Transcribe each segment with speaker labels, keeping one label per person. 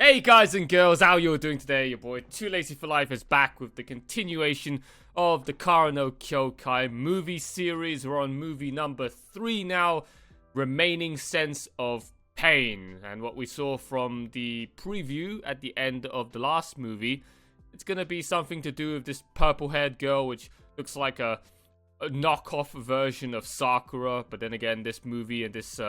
Speaker 1: Hey guys and girls, how you all doing today? Your boy Too Lazy for Life is back with the continuation of the Kyoukai movie series. We're on movie number 3 now, Remaining Sense of Pain. And what we saw from the preview at the end of the last movie, it's gonna be something to do with this purple-haired girl, which looks like a knockoff version of Sakura. But then again, this movie and this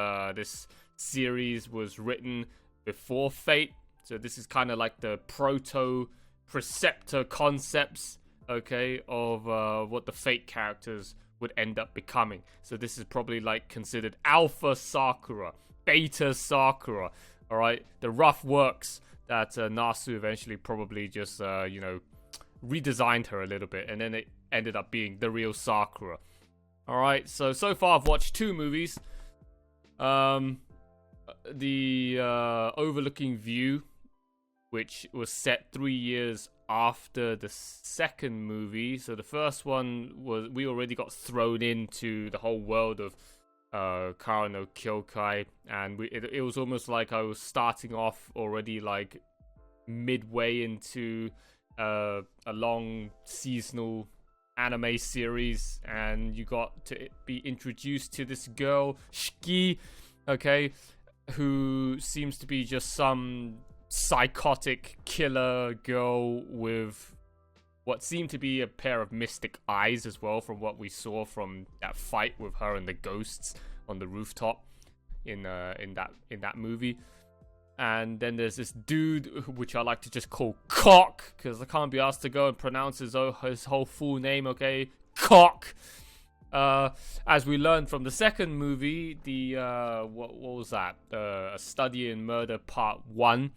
Speaker 1: series was written before Fate. So this is kind of like the proto-preceptor concepts, okay, of what the Fate characters would end up becoming. So this is probably like considered Alpha Sakura, Beta Sakura, alright? The rough works that Nasu eventually probably just, redesigned her a little bit. And then it ended up being the real Sakura. Alright, so far I've watched 2 movies. The Overlooking View, which was set 3 years after the second movie. So the first one was, we already got thrown into the whole world of Kyoukai, and it was almost like I was starting off already like midway into a long seasonal anime series, and you got to be introduced to this girl, Shiki, okay, who seems to be just some psychotic killer girl with what seemed to be a pair of mystic eyes as well, from what we saw from that fight with her and the ghosts on the rooftop in that movie. And then there's this dude, which I like to just call Cock, because I can't be asked to go and pronounce his whole full name, okay? Cock. As we learned from the second movie, the what was that? A Study in Murder Part 1.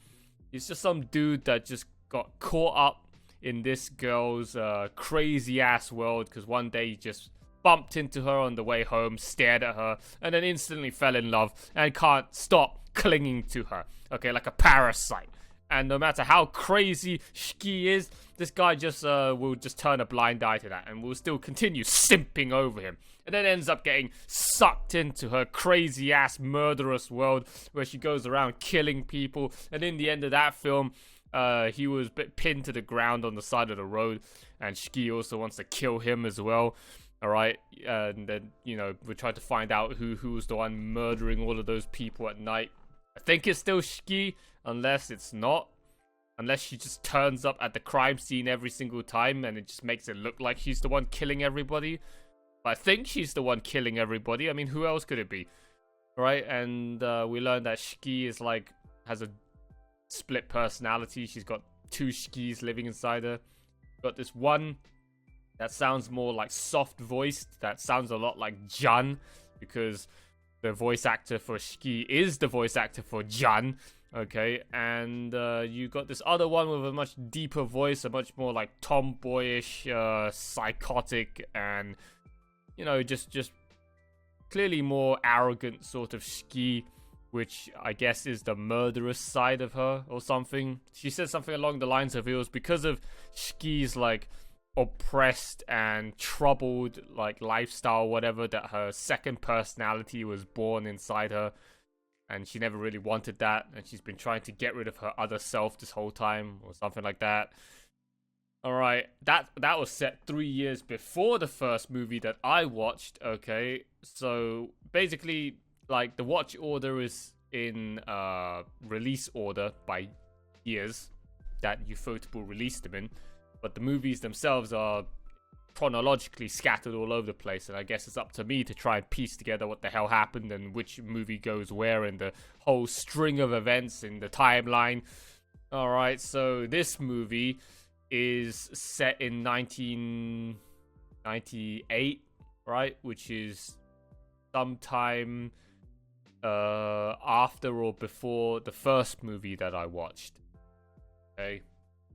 Speaker 1: It's just some dude that just got caught up in this girl's crazy ass world, because one day he just bumped into her on the way home, stared at her, and then instantly fell in love and can't stop clinging to her. Okay, like a parasite. And no matter how crazy Shiki is, this guy just will just turn a blind eye to that and will still continue simping over him. And then ends up getting sucked into her crazy-ass murderous world where she goes around killing people. And in the end of that film, he was pinned to the ground on the side of the road. And Shiki also wants to kill him as well. Alright, and then, we try to find out who was the one murdering all of those people at night. I think it's still Shiki, unless it's not. Unless she just turns up at the crime scene every single time and it just makes it look like she's the one killing everybody. But I think she's the one killing everybody. I mean, who else could it be? Right? And we learned that Shiki is has a split personality. She's got 2 Shikis living inside her. Got this one that sounds more like soft voiced. That sounds a lot like Jun, because the voice actor for Shiki is the voice actor for Jun. Okay, and you got this other one with a much deeper voice, a much more like tomboyish, psychotic, and just clearly more arrogant sort of Shiki, which I guess is the murderous side of her or something. She said something along the lines of it was because of Shiki's like oppressed and troubled like lifestyle, whatever, that her second personality was born inside her. And she never really wanted that, and she's been trying to get rid of her other self this whole time, or something like that. Alright, that was set 3 years before the first movie that I watched, okay? So, basically, like, the watch order is in release order by years that Ufotable released them in, but the movies themselves are chronologically scattered all over the place, and I guess it's up to me to try and piece together what the hell happened and which movie goes where in the whole string of events in the timeline. Alright, so this movie is set in 1998, right? Which is sometime after or before the first movie that I watched. Okay.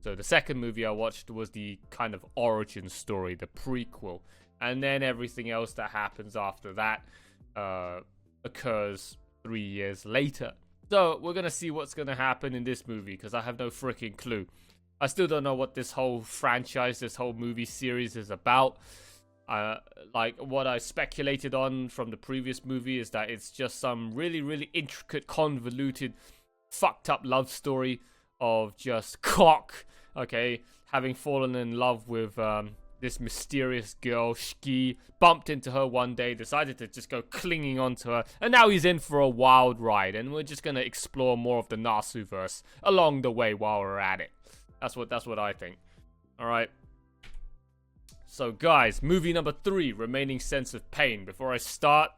Speaker 1: So the second movie I watched was the kind of origin story, the prequel. And then everything else that happens after that occurs 3 years later. So we're going to see what's going to happen in this movie, because I have no freaking clue. I still don't know what this whole franchise, this whole movie series is about. Like what I speculated on from the previous movie is that it's just some really, really intricate, convoluted, fucked up love story of just cock, okay, having fallen in love with this mysterious girl, Shiki, bumped into her one day, decided to just go clinging onto her, and now he's in for a wild ride, and we're just gonna explore more of the Nasuverse along the way while we're at it. That's what I think. Alright. So guys, movie number 3, Remaining Sense of Pain. Before I start,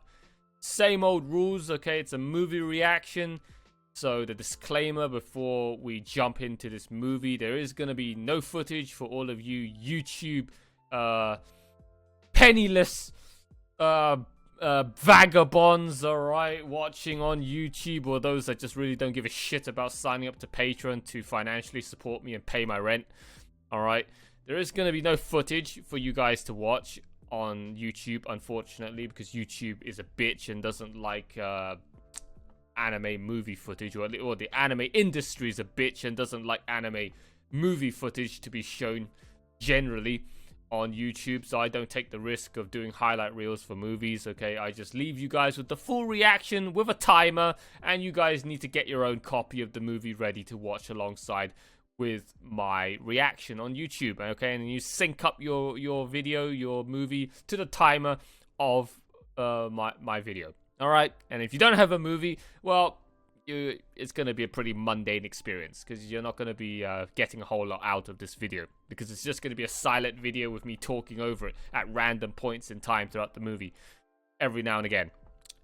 Speaker 1: same old rules, okay? It's a movie reaction. So the disclaimer before we jump into this movie, there is going to be no footage for all of you YouTube penniless vagabonds, alright, watching on YouTube, or those that just really don't give a shit about signing up to Patreon to financially support me and pay my rent, alright. There is going to be no footage for you guys to watch on YouTube, unfortunately, because YouTube is a bitch and doesn't like anime movie footage, or the anime industry is a bitch and doesn't like anime movie footage to be shown generally on YouTube, so I don't take the risk of doing highlight reels for movies, okay? I just leave you guys with the full reaction with a timer, and you guys need to get your own copy of the movie ready to watch alongside with my reaction on YouTube, okay? And you sync up your video, your movie, to the timer of my video. Alright, and if you don't have a movie, well, it's going to be a pretty mundane experience, because you're not going to be getting a whole lot out of this video, because it's just going to be a silent video with me talking over it at random points in time throughout the movie, every now and again.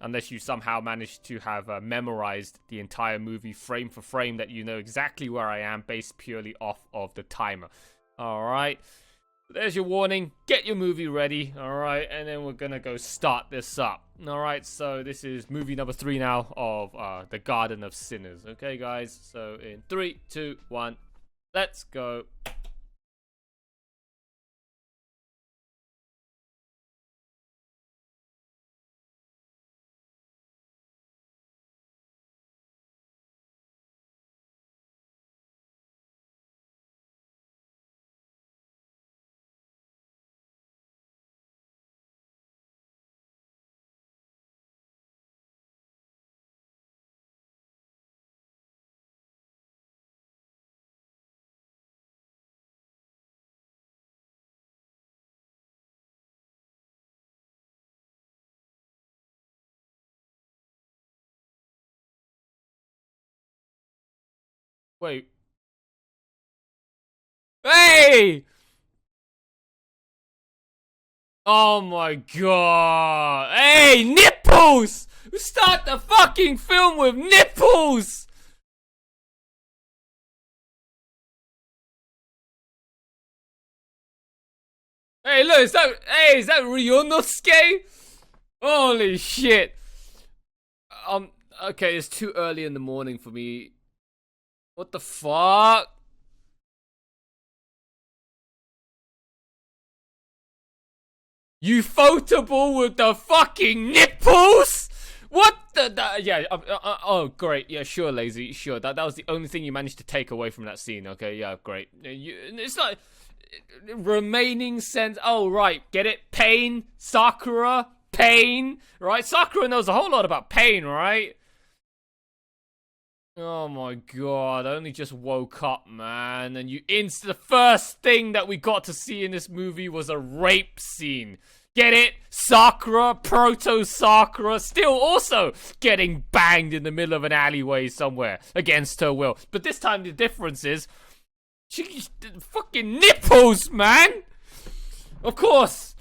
Speaker 1: Unless you somehow manage to have memorized the entire movie frame for frame, that you know exactly where I am based purely off of the timer. Alright. There's your warning. Get your movie ready, alright, and then we're gonna go start this up. Alright, so this is movie number 3 now of The Garden of Sinners. Okay, guys, so in 3, 2, 1, let's go. Wait. Hey! Oh my god. Hey, nipples! We start the fucking film with nipples! Hey, look, is that Ryunosuke? Holy shit. Okay, it's too early in the morning for me. What the fuck? You photable with the fucking nipples? What the yeah, oh, great. Yeah, sure, lazy. Sure, that was the only thing you managed to take away from that scene. Okay, yeah, great. It's like remaining sense. Oh, right. Get it? Pain. Sakura. Pain. Right? Sakura knows a whole lot about pain, right? Oh my god, I only just woke up, man, and the first thing that we got to see in this movie was a rape scene. Get it? Sakura, proto-Sakura, still also getting banged in the middle of an alleyway somewhere against her will. But this time the difference is, she fucking nipples, man! Of course,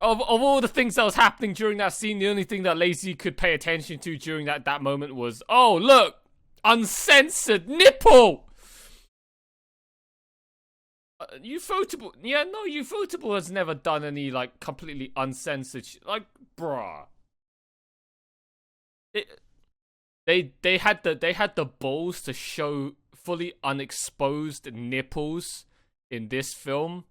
Speaker 1: of all the things that was happening during that scene, the only thing that Lacey could pay attention to during that moment was, oh, look! Uncensored nipple! Ufotable. Yeah, no, Ufotable has never done any, like, completely uncensored like, bruh. They had the balls to show fully unexposed nipples in this film.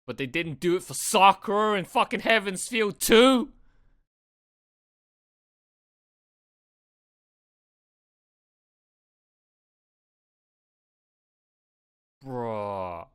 Speaker 1: But they didn't do it for Sakura and fucking Heaven's Feel 2. Bruh.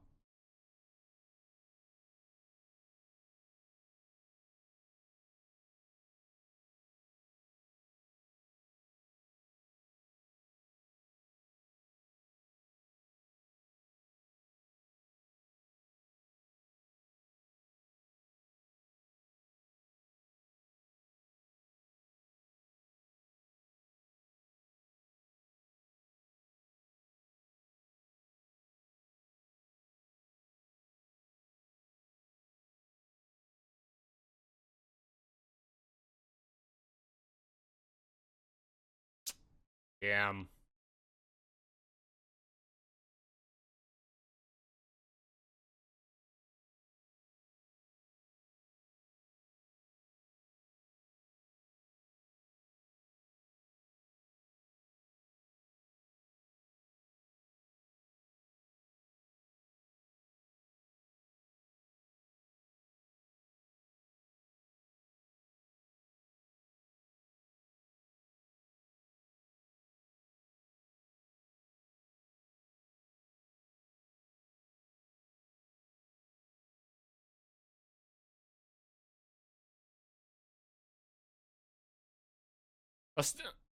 Speaker 1: Damn.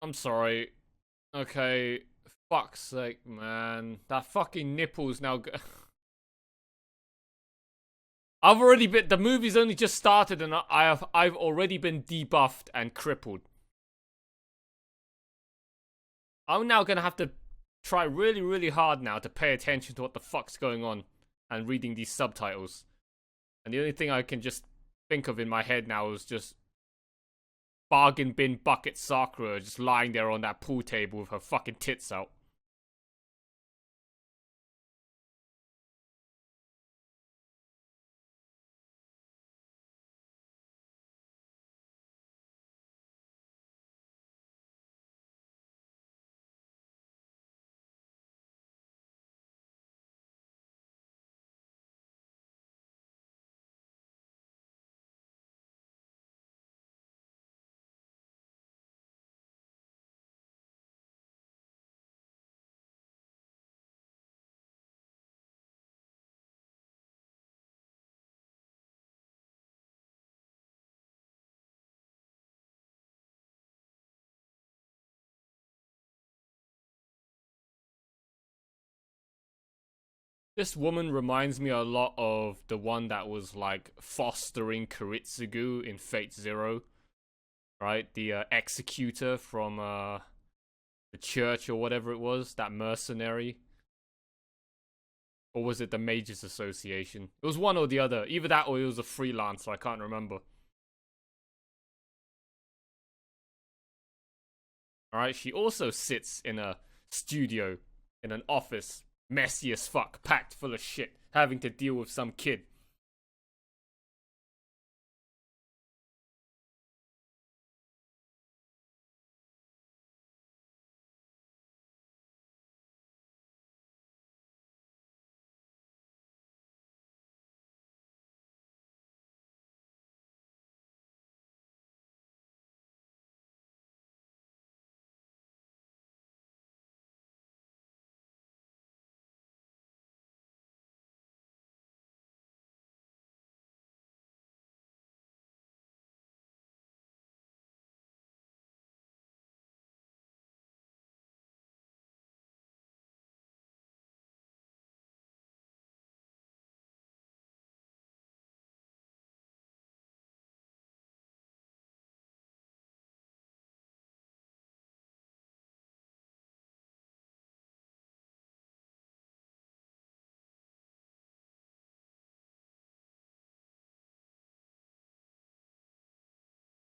Speaker 1: I'm sorry. Okay. Fuck's sake, man. That fucking nipple's now. I've already been. The movie's only just started, and I've already been debuffed and crippled. I'm now gonna have to try really, really hard now to pay attention to what the fuck's going on and reading these subtitles. And the only thing I can just think of in my head now is just bargain bin bucket Sakura just lying there on that pool table with her fucking tits out. This woman reminds me a lot of the one that was like fostering Kiritsugu in Fate Zero, right? The executor from the church or whatever it was, that mercenary. Or was it the Mages Association? It was one or the other. Either that or it was a freelancer, I can't remember. Alright, she also sits in a studio, in an office, messy as fuck, packed full of shit, having to deal with some kid.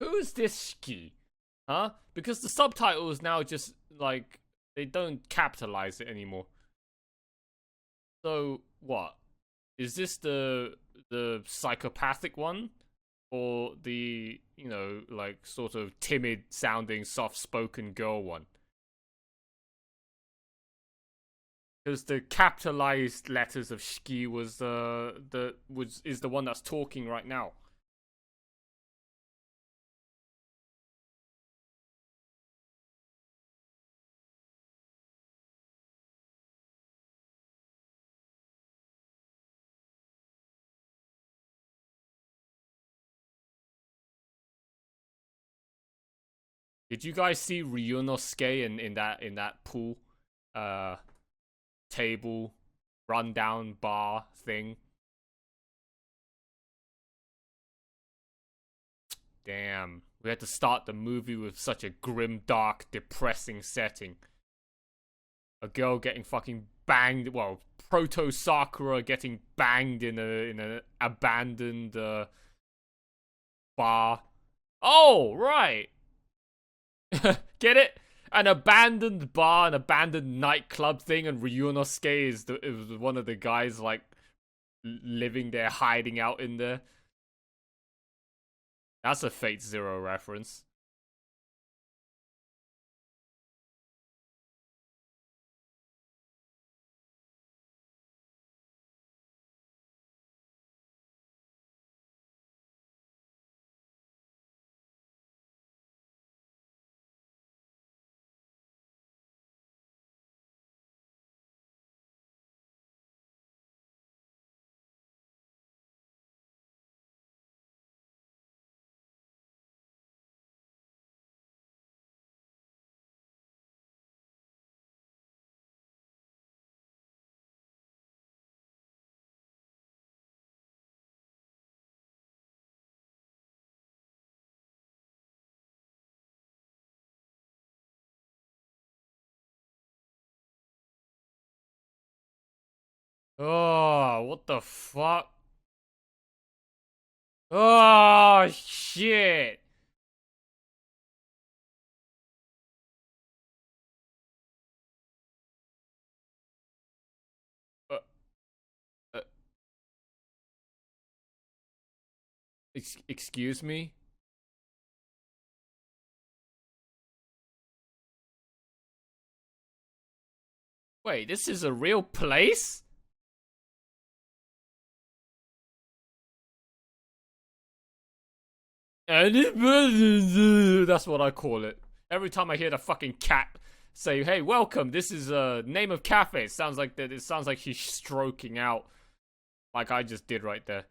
Speaker 1: Who is this Shiki? Huh? Because the subtitles now just, like, they don't capitalize it anymore. So, what? Is this the psychopathic one? Or the, like, sort of timid sounding, soft spoken girl one? Because the capitalized letters of Shiki was is the one that's talking right now. Did you guys see Ryunosuke in that pool uh table rundown bar thing? Damn. We had to start the movie with such a grim, dark, depressing setting. A girl getting fucking banged, well, Proto Sakura getting banged in a abandoned bar. Oh, right. Get it? an abandoned bar, an abandoned nightclub thing, and Ryunosuke is one of the guys like living there, hiding out in there. That's a Fate Zero reference. Oh, what the fuck? Oh, shit. Uh, uh, excuse me? Wait, this is a real place? That's what I call it. Every time I hear the fucking cat say, "Hey, welcome. This is name of cafe." It sounds like that. It sounds like she's stroking out, like I just did right there.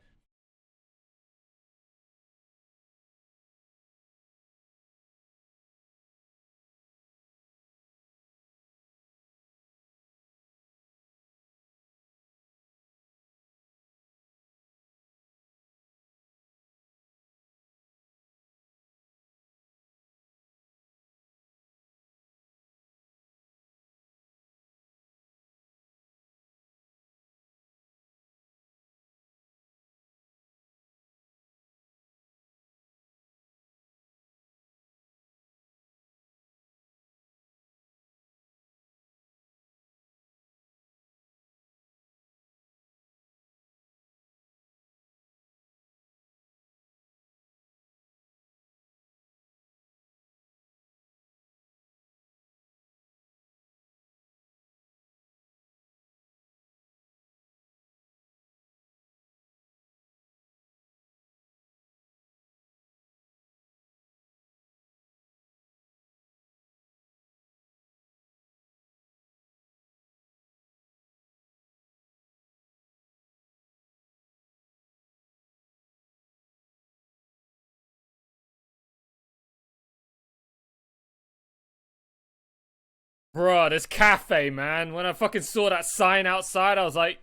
Speaker 1: Bruh, this cafe, man. When I fucking saw that sign outside, I was like,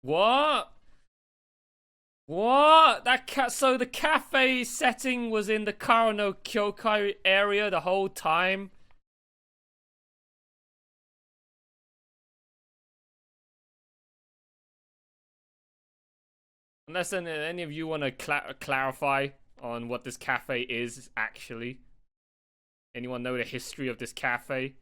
Speaker 1: what? What? So the cafe setting was in the Karo Kyoukai area the whole time? Unless any of you want to clarify on what this cafe is actually. Anyone know the history of this cafe?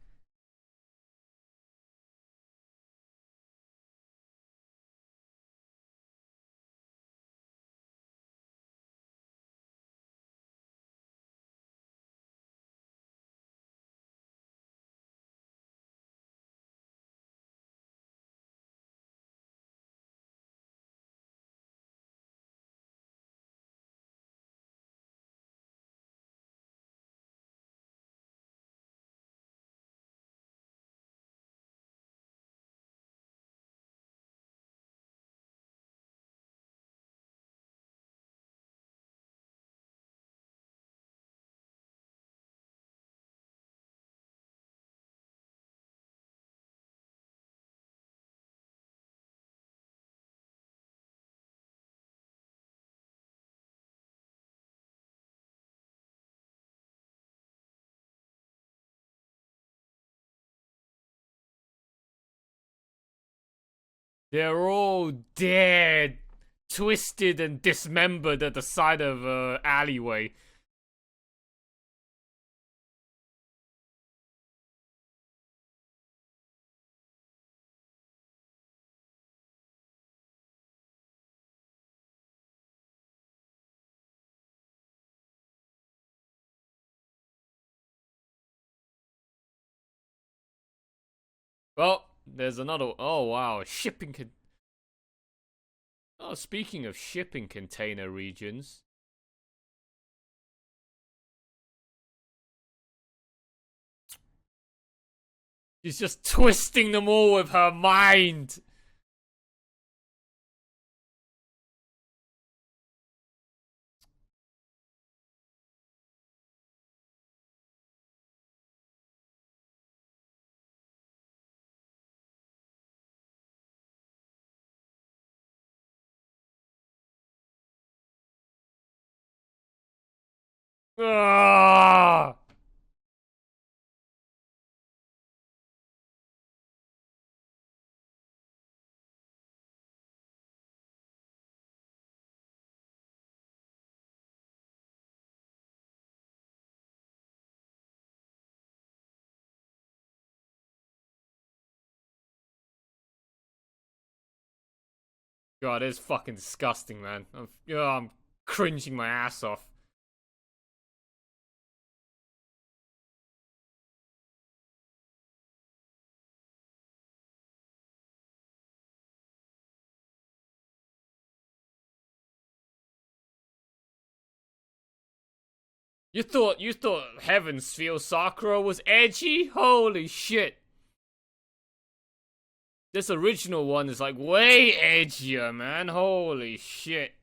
Speaker 1: They're all dead, twisted and dismembered at the side of alleyway. Well, there's another. Oh wow, shipping. Oh, speaking of shipping container regions, she's just twisting them all with her mind. Ah! God, it's fucking disgusting, man. I'm cringing my ass off. You thought Heaven's Feel Sakura was edgy? Holy shit. This original one is like way edgier, man. Holy shit.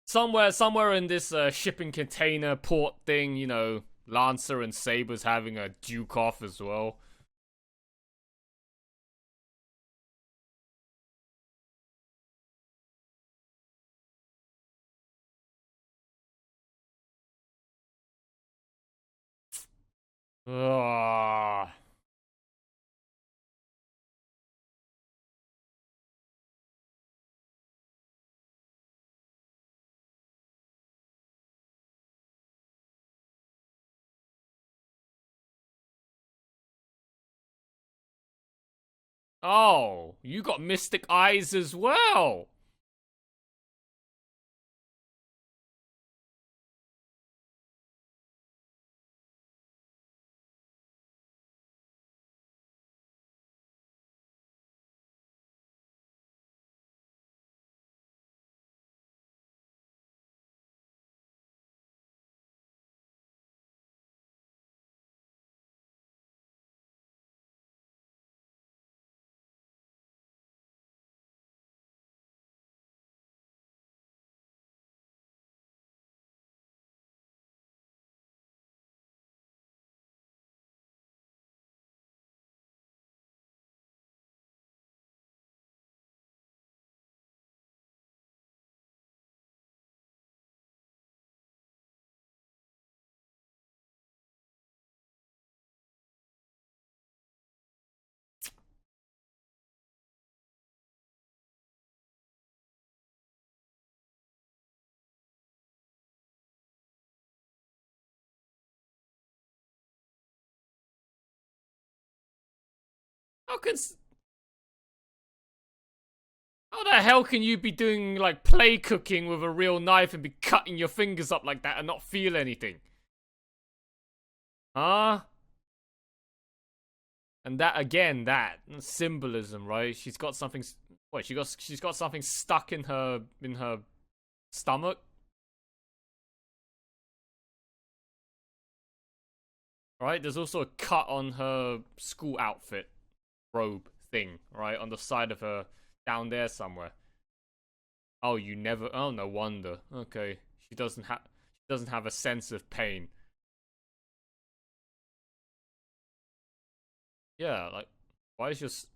Speaker 1: Somewhere in this shipping container port thing, you know, Lancer and Saber's having a duke off as well. Ugh. Oh, you got mystic eyes as well. How can how the hell can you be doing like play cooking with a real knife and be cutting your fingers up like that and not feel anything? Huh? And that again, that symbolism, right? She's got something. Wait, she's got something stuck in her stomach, right? There's also a cut on her school outfit robe thing, right, on the side of her down there somewhere. Oh, you never. Oh, no wonder. Okay, she doesn't have a sense of pain. Yeah, like why is just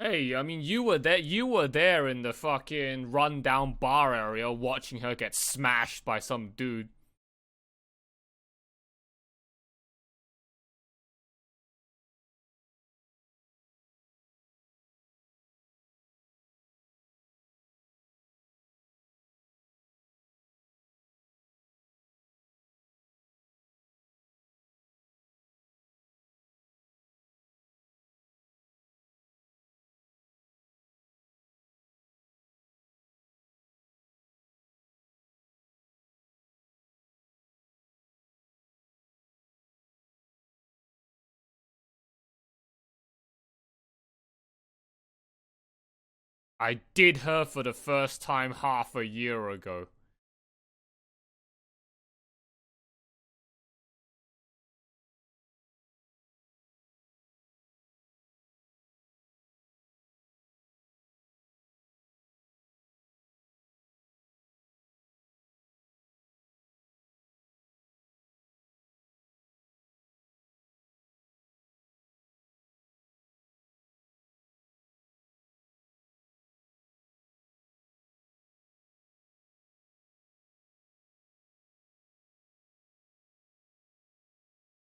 Speaker 1: Hey, I mean, you were there. You were there in the fucking rundown bar area, watching her get smashed by some dude. I did her for the first time half a year ago.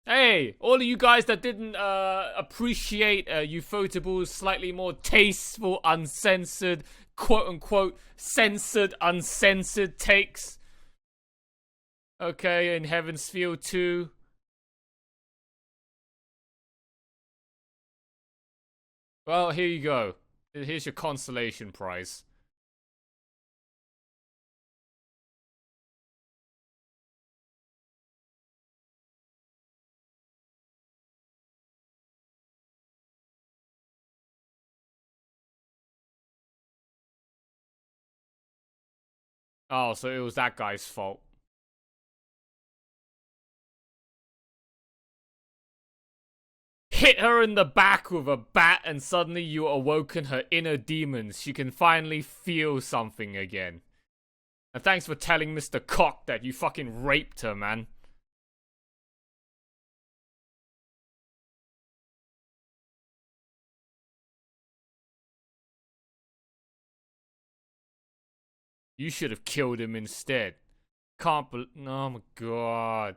Speaker 1: Hey, all of you guys that didn't appreciate Ufotable's slightly more tasteful, uncensored, quote unquote, censored, uncensored takes. Okay, in Heaven's Field 2. Well, here you go. Here's your consolation prize. Oh, so it was that guy's fault. Hit her in the back with a bat and suddenly you awoken her inner demons. She can finally feel something again. And thanks for telling Mr. Cock that you fucking raped her, man. You should have killed him instead. Can't believe. Oh my god.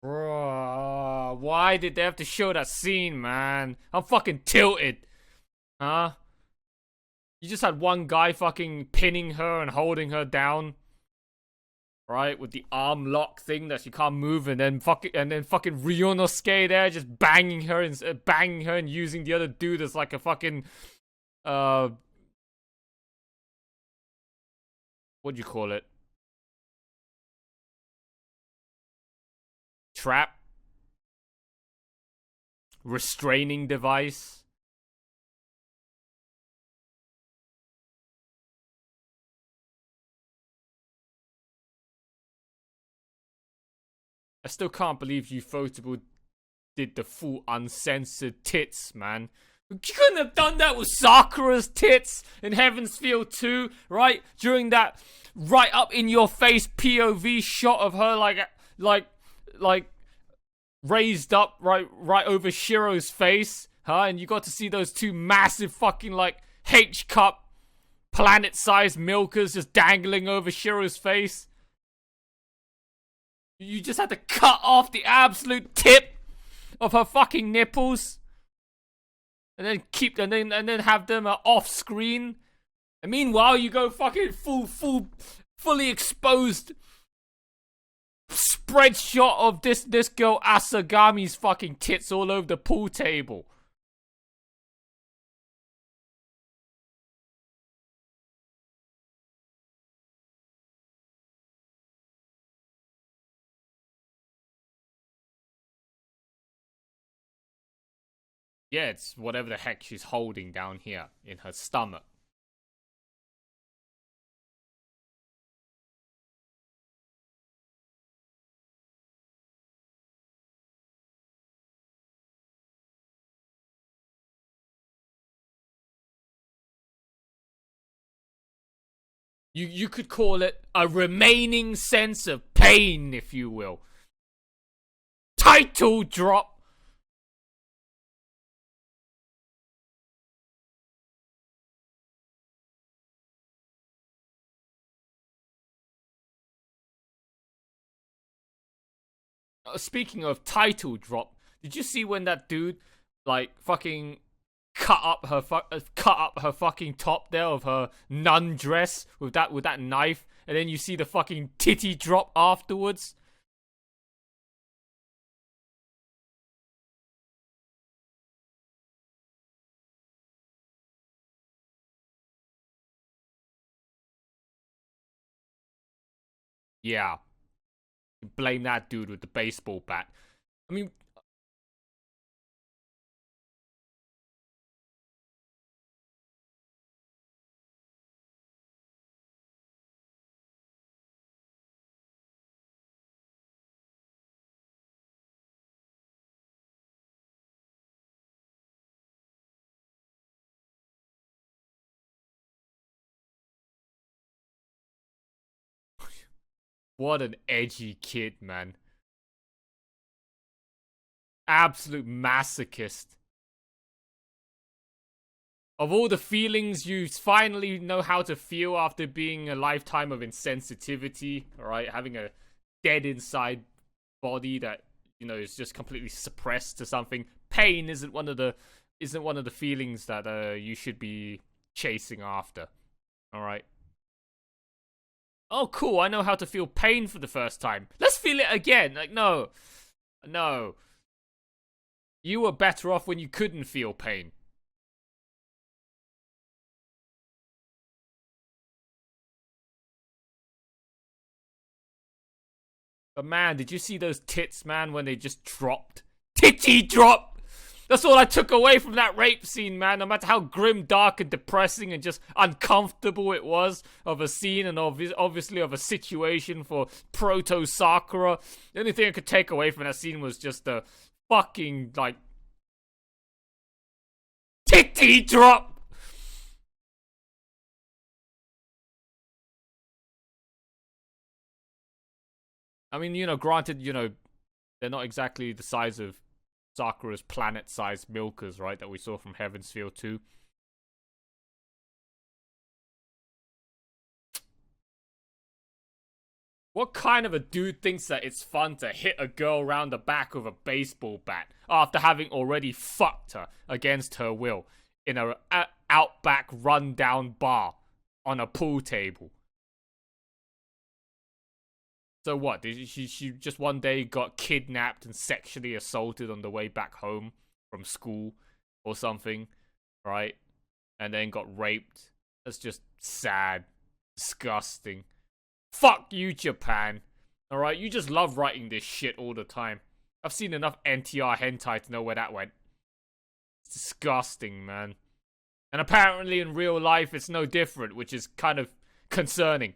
Speaker 1: Bro, why did they have to show that scene, man? I'm fucking tilted. Huh? You just had one guy fucking pinning her and holding her down. Right, with the arm lock thing that she can't move, and then fucking Ryunosuke there just banging her and using the other dude as like a fucking uh what do you call it? Trap? Restraining device? I still can't believe Ufotable did the full uncensored tits, man. You couldn't have done that with Sakura's tits in Heaven's Field 2, right? During that right up in your face POV shot of her like raised up right over Shiro's face, huh? And you got to see those two massive fucking like H cup planet-sized milkers just dangling over Shiro's face. You just had to cut off the absolute tip of her fucking nipples, and then have them off screen. And meanwhile, you go fucking fully exposed spread shot of this girl Asagami's fucking tits all over the pool table. Yeah, it's whatever the heck she's holding down here in her stomach. You could call it a remaining sense of pain, if you will. Title drop. Speaking of title drop, did you see when that dude like fucking cut up her fucking top there of her nun dress with that knife, and then you see the fucking titty drop afterwards? Yeah, blame that dude with the baseball bat. I mean, what an edgy kid, man. Absolute masochist. Of all the feelings you finally know how to feel after being a lifetime of insensitivity, alright, having a dead inside body that, is just completely suppressed to something. Pain isn't one of the feelings that you should be chasing after. Alright. Oh cool, I know how to feel pain for the first time. Let's feel it again. Like, no. No. You were better off when you couldn't feel pain. But man, did you see those tits, man, when they just dropped? Titty drop! That's all I took away from that rape scene, man. No matter how grim, dark, and depressing and just uncomfortable it was of a scene and obviously of a situation for Proto Sakura, the only thing I could take away from that scene was just the fucking, like, titty drop! I mean, granted, they're not exactly the size of Sakura's planet-sized milkers, right, that we saw from Heaven's Feel 2. What kind of a dude thinks that it's fun to hit a girl round the back with a baseball bat after having already fucked her against her will in a outback rundown bar on a pool table? So what? Did she just one day got kidnapped and sexually assaulted on the way back home from school or something, right? And then got raped. That's just sad, disgusting. Fuck you, Japan. Alright, you just love writing this shit all the time. I've seen enough NTR hentai to know where that went. It's disgusting, man. And apparently in real life it's no different, which is kind of concerning.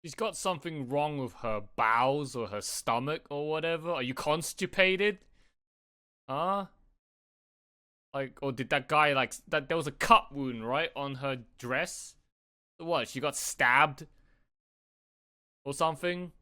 Speaker 1: She's got something wrong with her bowels or her stomach or whatever. Are you constipated? Huh? Like, or did that guy, like, that there was a cut wound, right, on her dress? What, she got stabbed? Or something?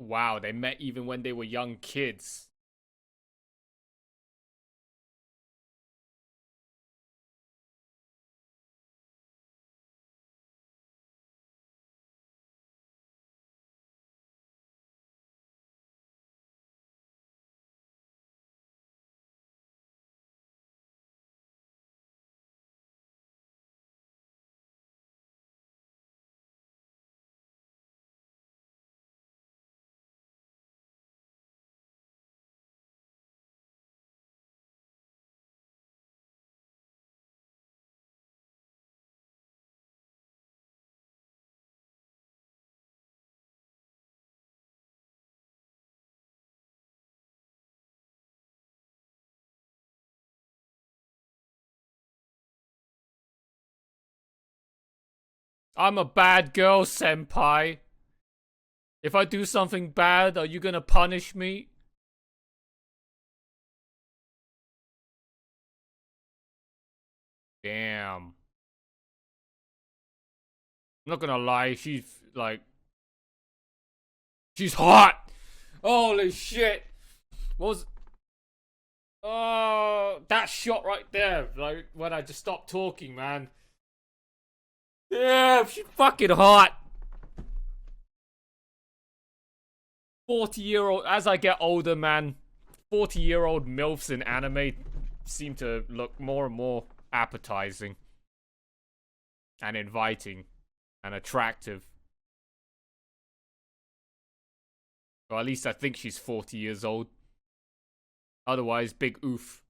Speaker 1: Wow, they met even when they were young kids. I'm a bad girl, senpai. If I do something bad, are you gonna punish me? Damn. I'm not gonna lie, she's like, she's hot. Holy shit. What was? Oh, that shot right there. Like when I just stopped talking, man. Yeah, she's fucking hot. 40-year-old. As I get older, man, 40-year-old milfs in anime seem to look more and more appetizing and inviting and attractive. Or at least I think she's 40 years old. Otherwise, big oof.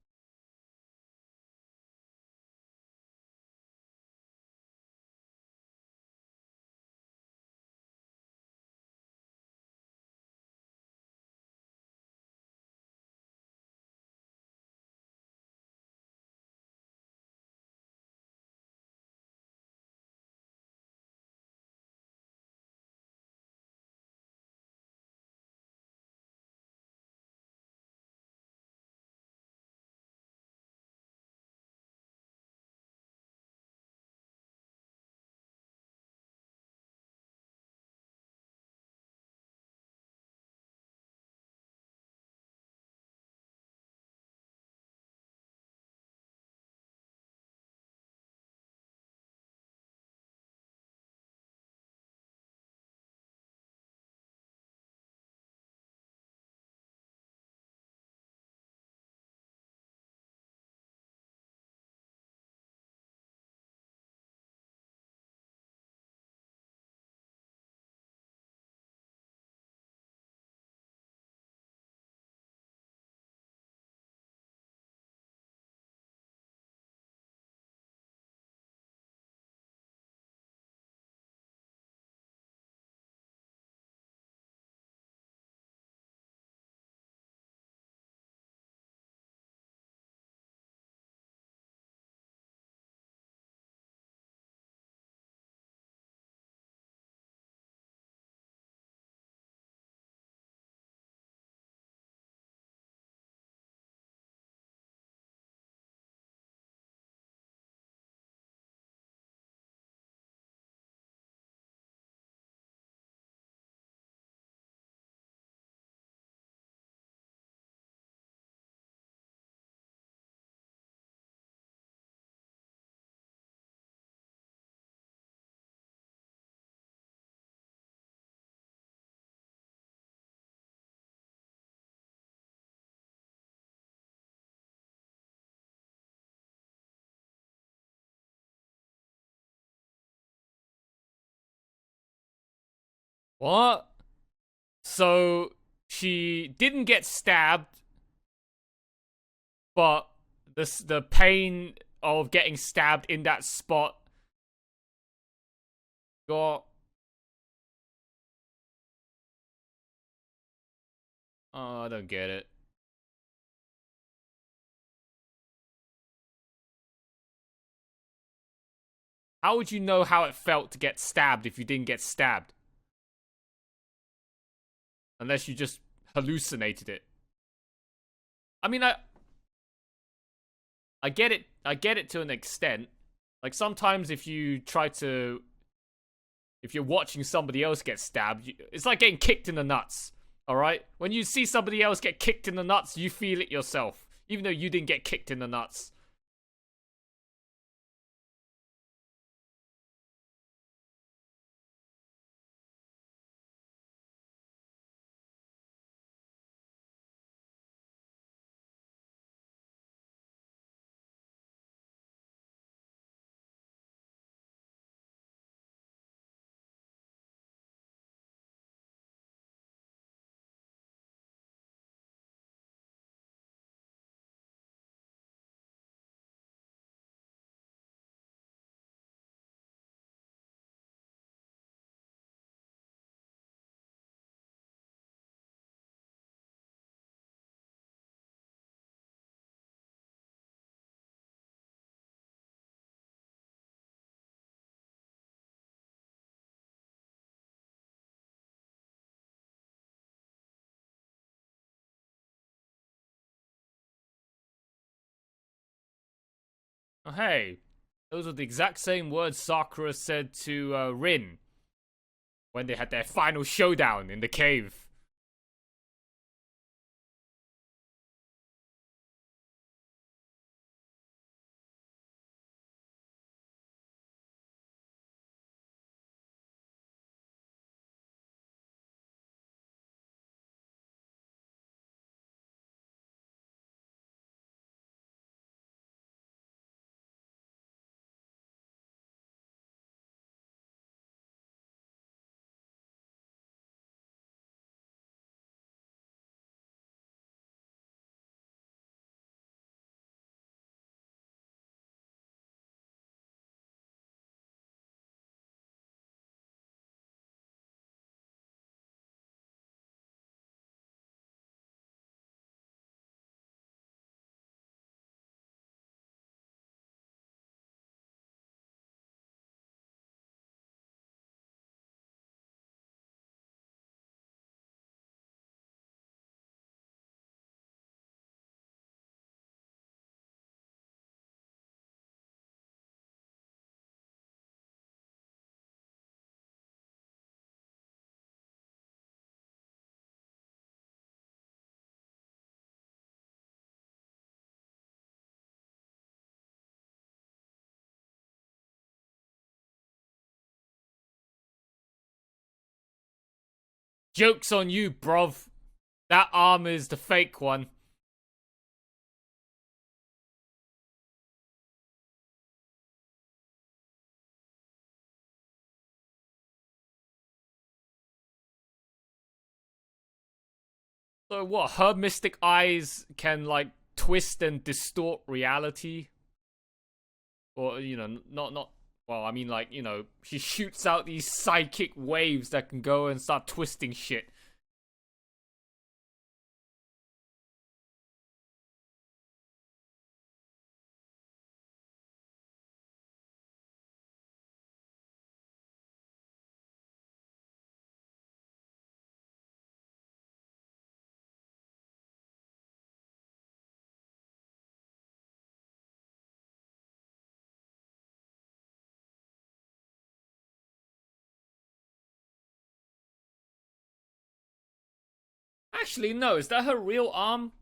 Speaker 1: What? So she didn't get stabbed, but the pain of getting stabbed in that spot got. Oh, I don't get it. How would you know how it felt to get stabbed if you didn't get stabbed? Unless you just hallucinated it. I mean, I get it. I get it to an extent. Like sometimes if you try to, if you're watching somebody else get stabbed, it's like getting kicked in the nuts. All right. When you see somebody else get kicked in the nuts, you feel it yourself, even though you didn't get kicked in the nuts. Oh, hey, those are the exact same words Sakura said to Rin when they had their final showdown in the cave. Joke's on you, bruv. That arm is the fake one. So what? Her mystic eyes can like twist and distort reality, or not. Well, I mean, like she shoots out these psychic waves that can go and start twisting shit. Actually, no. Is that her real arm?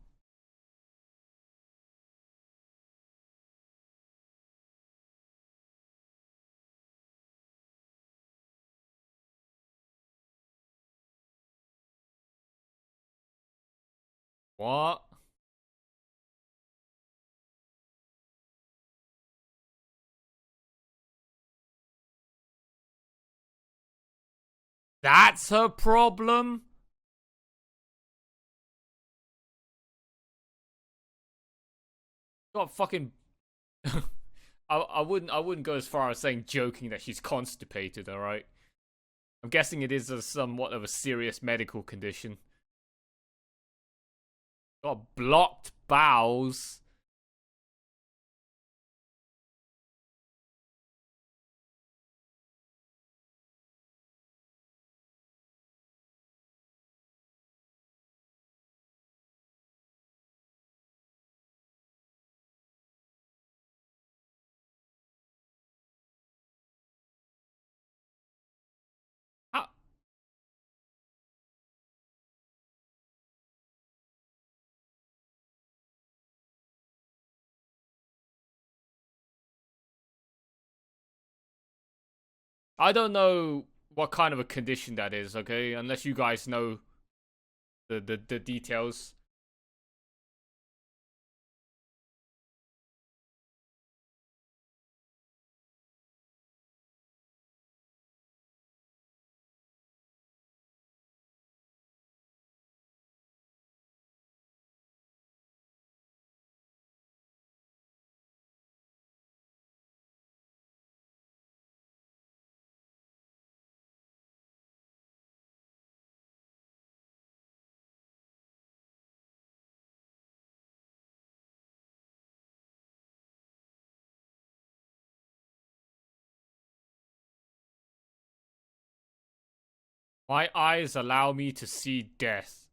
Speaker 1: What? That's her problem? got fucking. I wouldn't go as far as saying joking that she's constipated. All right. I'm guessing it is a somewhat of a serious medical condition. Got blocked bowels. How, I don't know what kind of a condition that is. Okay, unless you guys know the details. My eyes allow me to see death.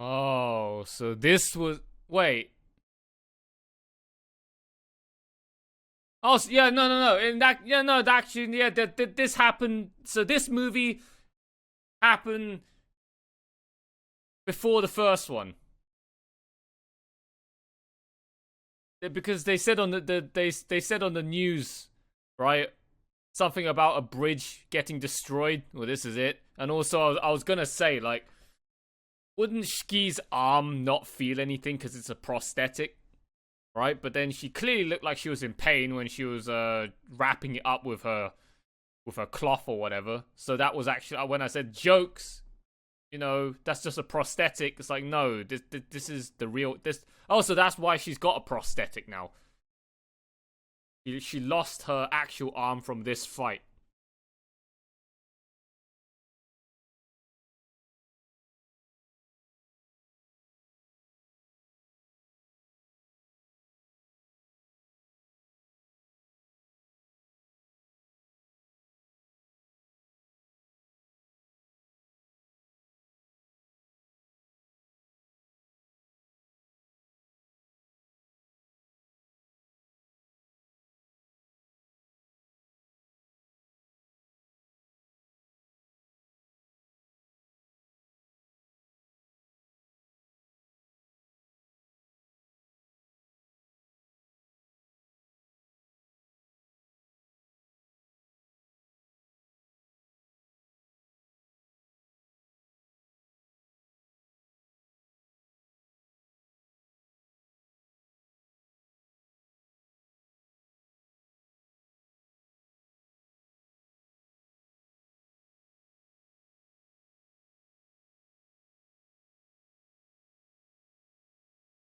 Speaker 1: Oh, so this was wait. Oh, yeah, no, no, no. And that, yeah, no, that actually, yeah, that this happened. So this movie happened before the first one. Because they said on they said on the news, right? Something about a bridge getting destroyed. Well, this is it. And also, I was gonna say, like, wouldn't Shki's arm not feel anything because it's a prosthetic, right? But then she clearly looked like she was in pain when she was wrapping it up with her cloth or whatever. So that was actually when I said jokes. That's just a prosthetic. It's like, no, this is the real. This also, that's why she's got a prosthetic now. She lost her actual arm from this fight.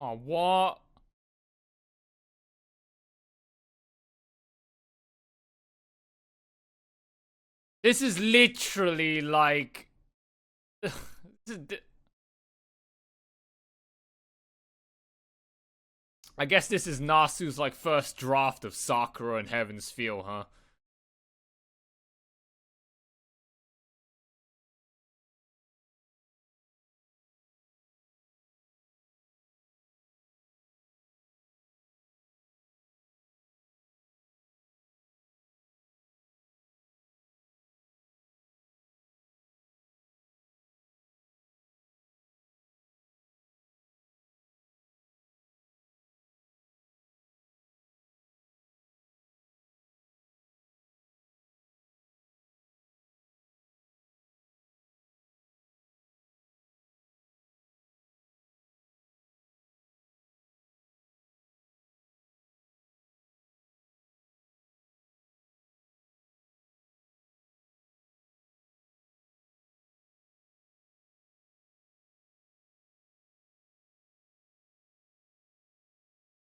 Speaker 1: Oh, what? This is literally like. I guess this is Nasu's like first draft of Sakura and Heaven's Feel, huh?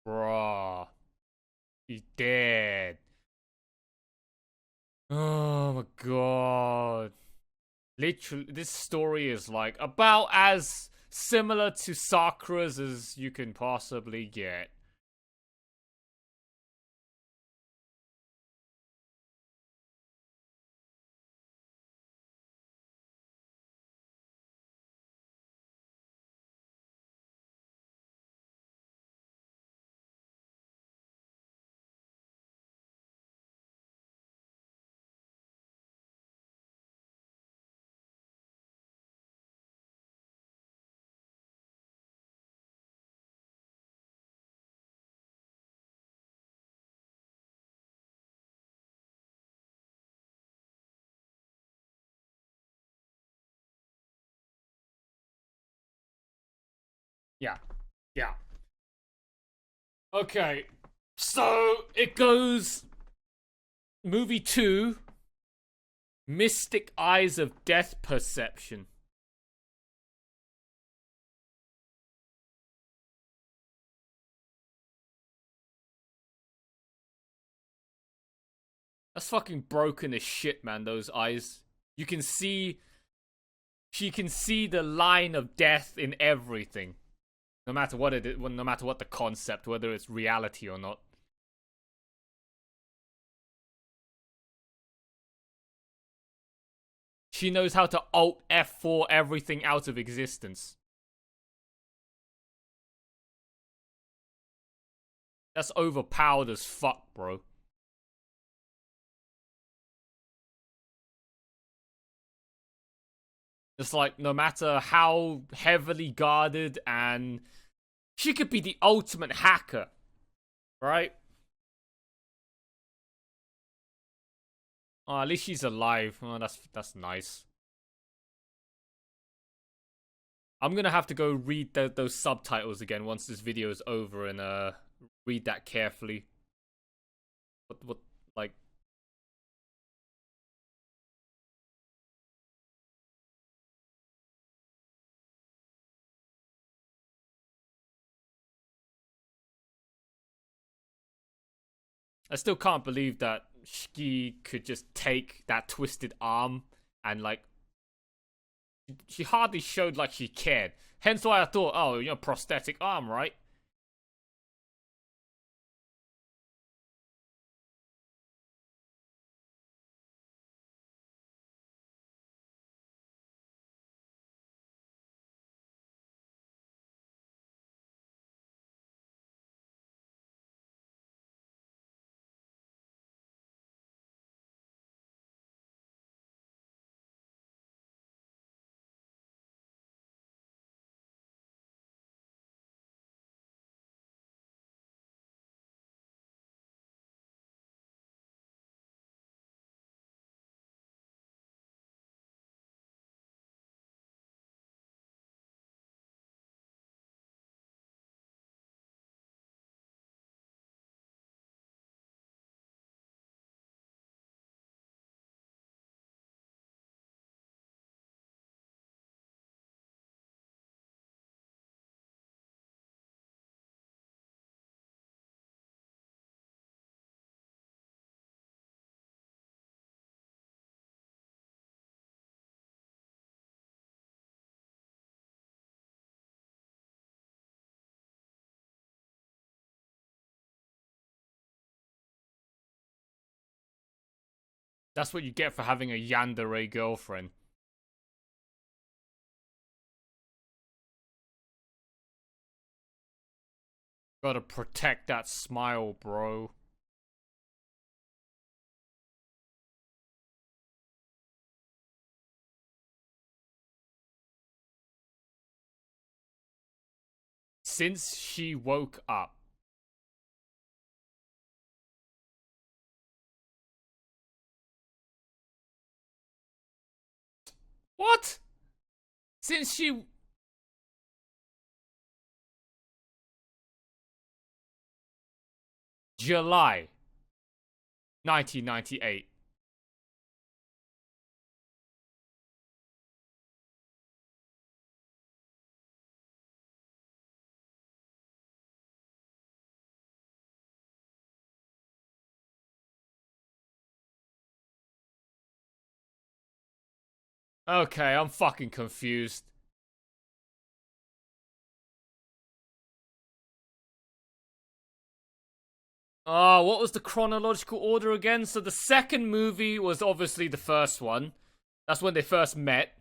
Speaker 1: Bruh. He's dead. Oh my god. Literally, this story is like about as similar to Sakura's as you can possibly get. Yeah. Yeah. Okay. So it goes movie 2, Mystic Eyes of Death Perception. That's fucking broken as shit, man, those eyes. You can see she can see the line of death in everything. No matter what it is, no matter what the concept, whether it's reality or not. She knows how to Alt F4 everything out of existence. That's overpowered as fuck, bro. It's like, no matter how heavily guarded, and she could be the ultimate hacker, right? Oh, at least she's alive. Oh, that's nice. I'm gonna have to go read those subtitles again once this video is over and read that carefully. What like I still can't believe that Shiki could just take that twisted arm and like she hardly showed like she cared. Hence why I thought, oh, you know, prosthetic arm, right? That's what you get for having a yandere girlfriend. Gotta protect that smile, bro. Since she woke up. What? Since she... July 1998. Okay, I'm fucking confused. Oh, what was the chronological order again? So the second movie was obviously the first one. That's when they first met.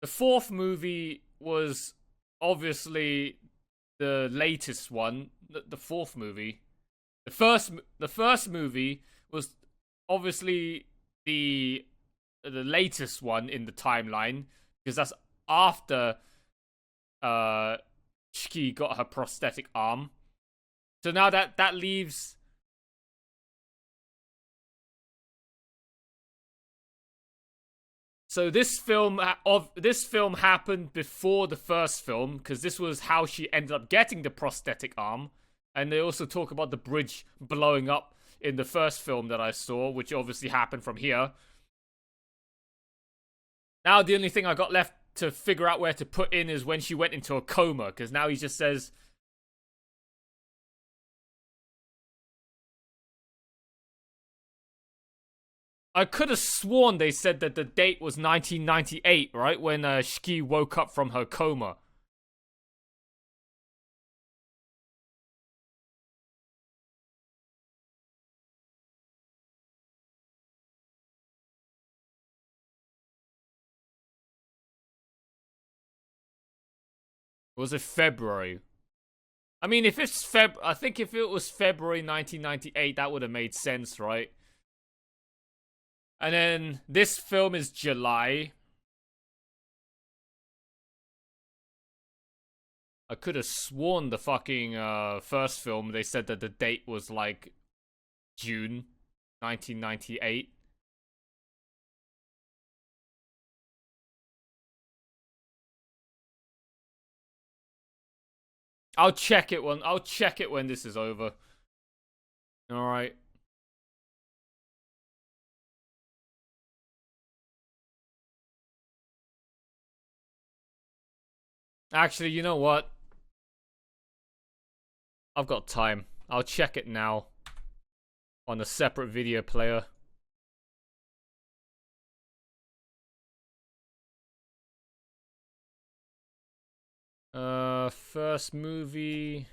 Speaker 1: The fourth movie was obviously the latest one. The fourth movie. The first movie was obviously the the latest one in the timeline because that's after Shiki got her prosthetic arm. So now that leaves. So this film happened before the first film because this was how she ended up getting the prosthetic arm, and they also talk about the bridge blowing up in the first film that I saw, which obviously happened from here. Now the only thing I got left to figure out where to put in is when she went into a coma, because now he just says I could have sworn they said that the date was 1998, right? When Shiki woke up from her coma. Was it February? I mean, if it's I think if it was February 1998, that would have made sense, right? And then this film is July. I could have sworn the fucking first film they said that the date was like June 1998. I'll check it when this is over. All right. Actually, you know what? I've got time. I'll check it now on a separate video player. First movie.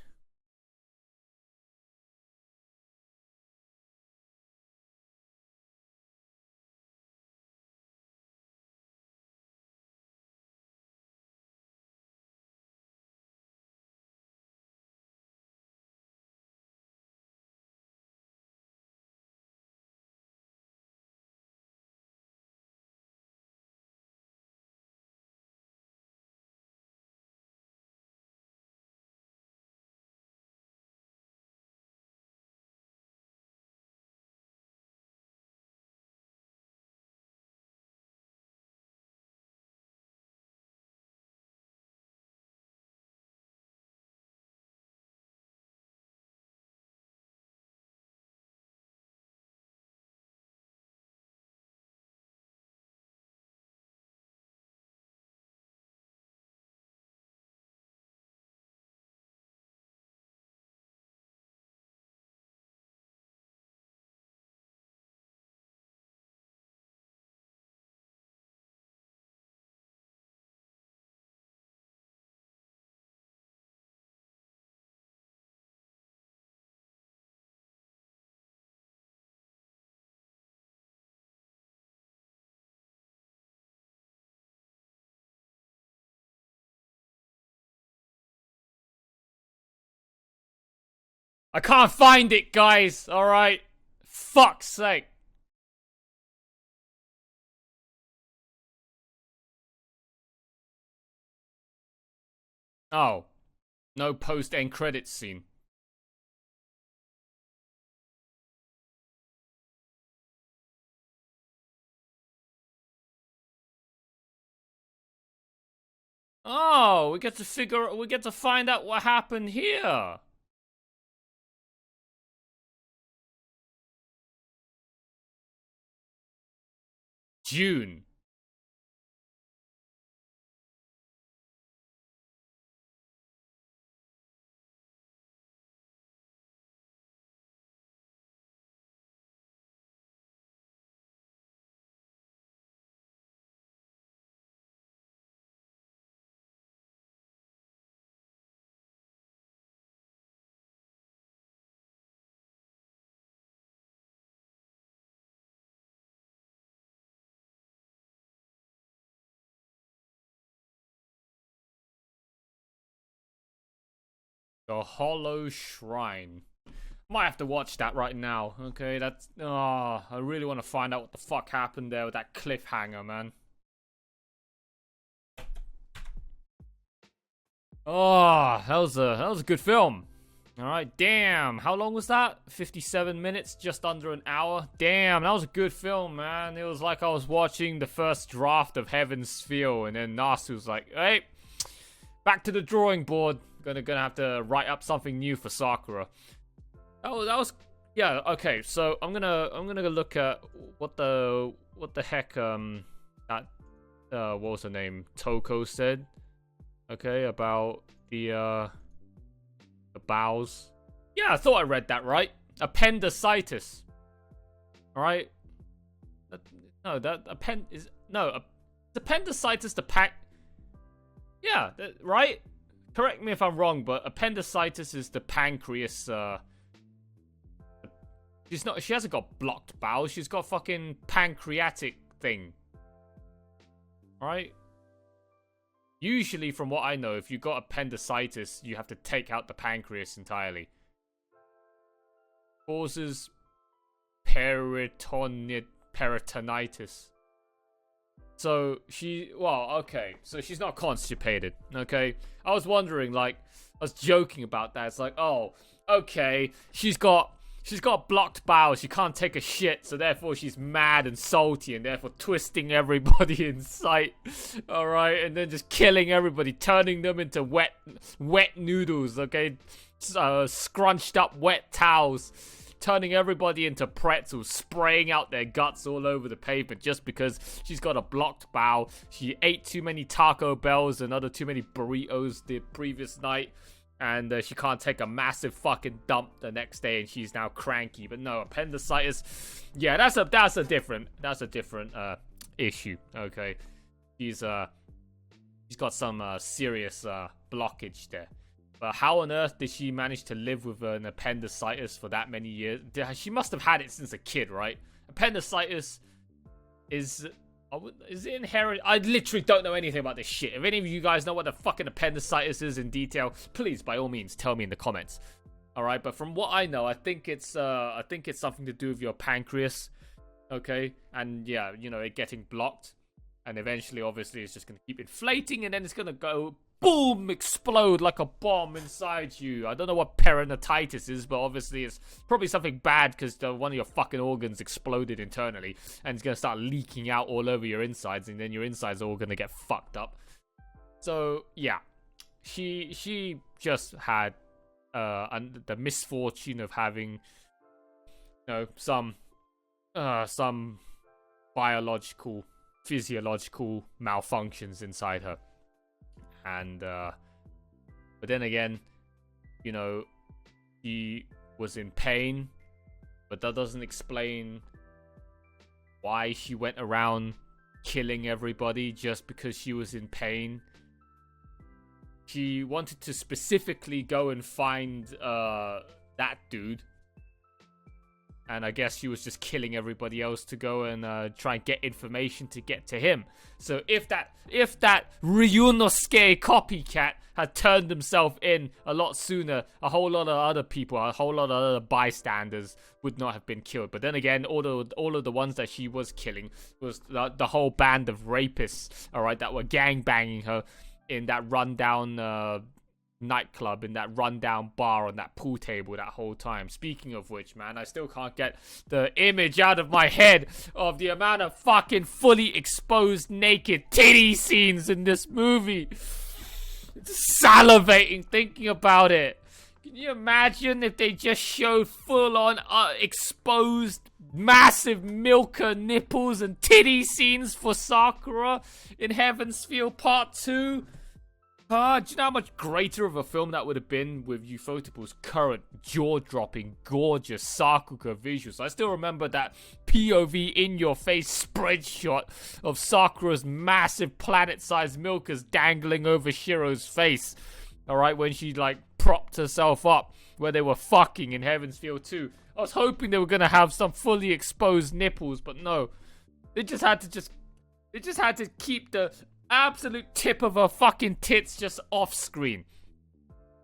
Speaker 1: I can't find it, guys. All right. Fuck's sake. Oh. No post-end credits scene. Oh, we get to find out what happened here. June. The Hollow Shrine. Might have to watch that right now. Okay, that's... Oh, I really want to find out what the fuck happened there with that cliffhanger, man. Oh, that was a good film. Alright, damn. How long was that? 57 minutes, just under an hour. Damn, that was a good film, man. It was like I was watching the first draft of Heaven's Feel, and then Nasu was like, hey, back to the drawing board. Gonna have to write up something new for Sakura. That was yeah, okay, so I'm gonna look at what the heck that what was her name? Toko said. Okay, about the bowels. Yeah, I thought I read that right. Appendicitis. Alright? Appendicitis the pack. Yeah, right? Correct me if I'm wrong, but appendicitis is the pancreas, she hasn't got blocked bowels, she's got fucking pancreatic thing. Right? Usually, from what I know, if you got appendicitis, you have to take out the pancreas entirely. Causes peritonitis. So, okay. So, she's not constipated, okay? I was wondering, like, I was joking about that. It's like, oh, okay, she's got blocked bowels. She can't take a shit, so therefore she's mad and salty, and therefore twisting everybody in sight. All right, and then just killing everybody, turning them into wet noodles. Okay, scrunched up wet towels, turning everybody into pretzels, spraying out their guts all over the pavement just because she's got a blocked bowel. She ate too many Taco Bells and too many burritos the previous night. And she can't take a massive fucking dump the next day, and she's now cranky. But no, appendicitis, yeah, that's a different issue. Okay, she's got some serious blockage there. But how on earth did she manage to live with an appendicitis for that many years? She must have had it since a kid, right? Appendicitis is it inherent? I literally don't know anything about this shit. If any of you guys know what the fucking appendicitis is in detail, please, by all means, tell me in the comments. All right, but from what I know, I think it's something to do with your pancreas. Okay, and yeah, you know, it getting blocked, and eventually, obviously, it's just gonna keep inflating, and then it's gonna go boom, explode like a bomb inside you. I don't know what peritonitis is, but obviously it's probably something bad because one of your fucking organs exploded internally and it's going to start leaking out all over your insides, and then your insides are all going to get fucked up. So, yeah. She just had the misfortune of having, you know, some biological, physiological malfunctions inside her. And, but then again, you know, she was in pain, but that doesn't explain why she went around killing everybody just because she was in pain. She wanted to specifically go and find, that dude. And I guess she was just killing everybody else to go and try and get information to get to him. So if that Ryunosuke copycat had turned himself in a lot sooner, a whole lot of other people, a whole lot of other bystanders would not have been killed. But then again, all of the ones that she was killing was the whole band of rapists, alright, that were gangbanging her in that rundown nightclub, in that rundown bar on that pool table that whole time. Speaking of which, man, I still can't get the image out of my head of the amount of fucking fully exposed naked titty scenes in this movie. It's salivating thinking about it. Can you imagine if they just showed full-on exposed massive milker nipples and titty scenes for Sakura in Heaven's Feel Part 2? Do you know how much greater of a film that would have been with Ufotable's current jaw-dropping, gorgeous Sakura visuals? I still remember that POV in-your-face spread shot of Sakura's massive planet-sized milkers dangling over Shiro's face. Alright, when she, like, propped herself up where they were fucking in Heaven's Feel 2. I was hoping they were gonna have some fully exposed nipples, but no. They just had to keep the absolute tip of her fucking tits just off screen.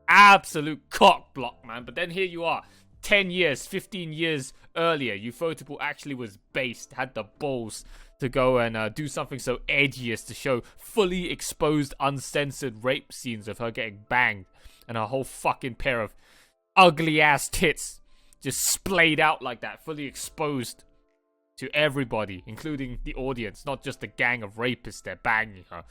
Speaker 1: Absolute cock block, man. But then here you are, 10 years, 15 years earlier, Ufotable actually was based, had the balls to go and do something so edgy as to show fully exposed, uncensored rape scenes of her getting banged and a whole fucking pair of ugly ass tits just splayed out like that, fully exposed to everybody, including the audience, not just the gang of rapists they're banging her.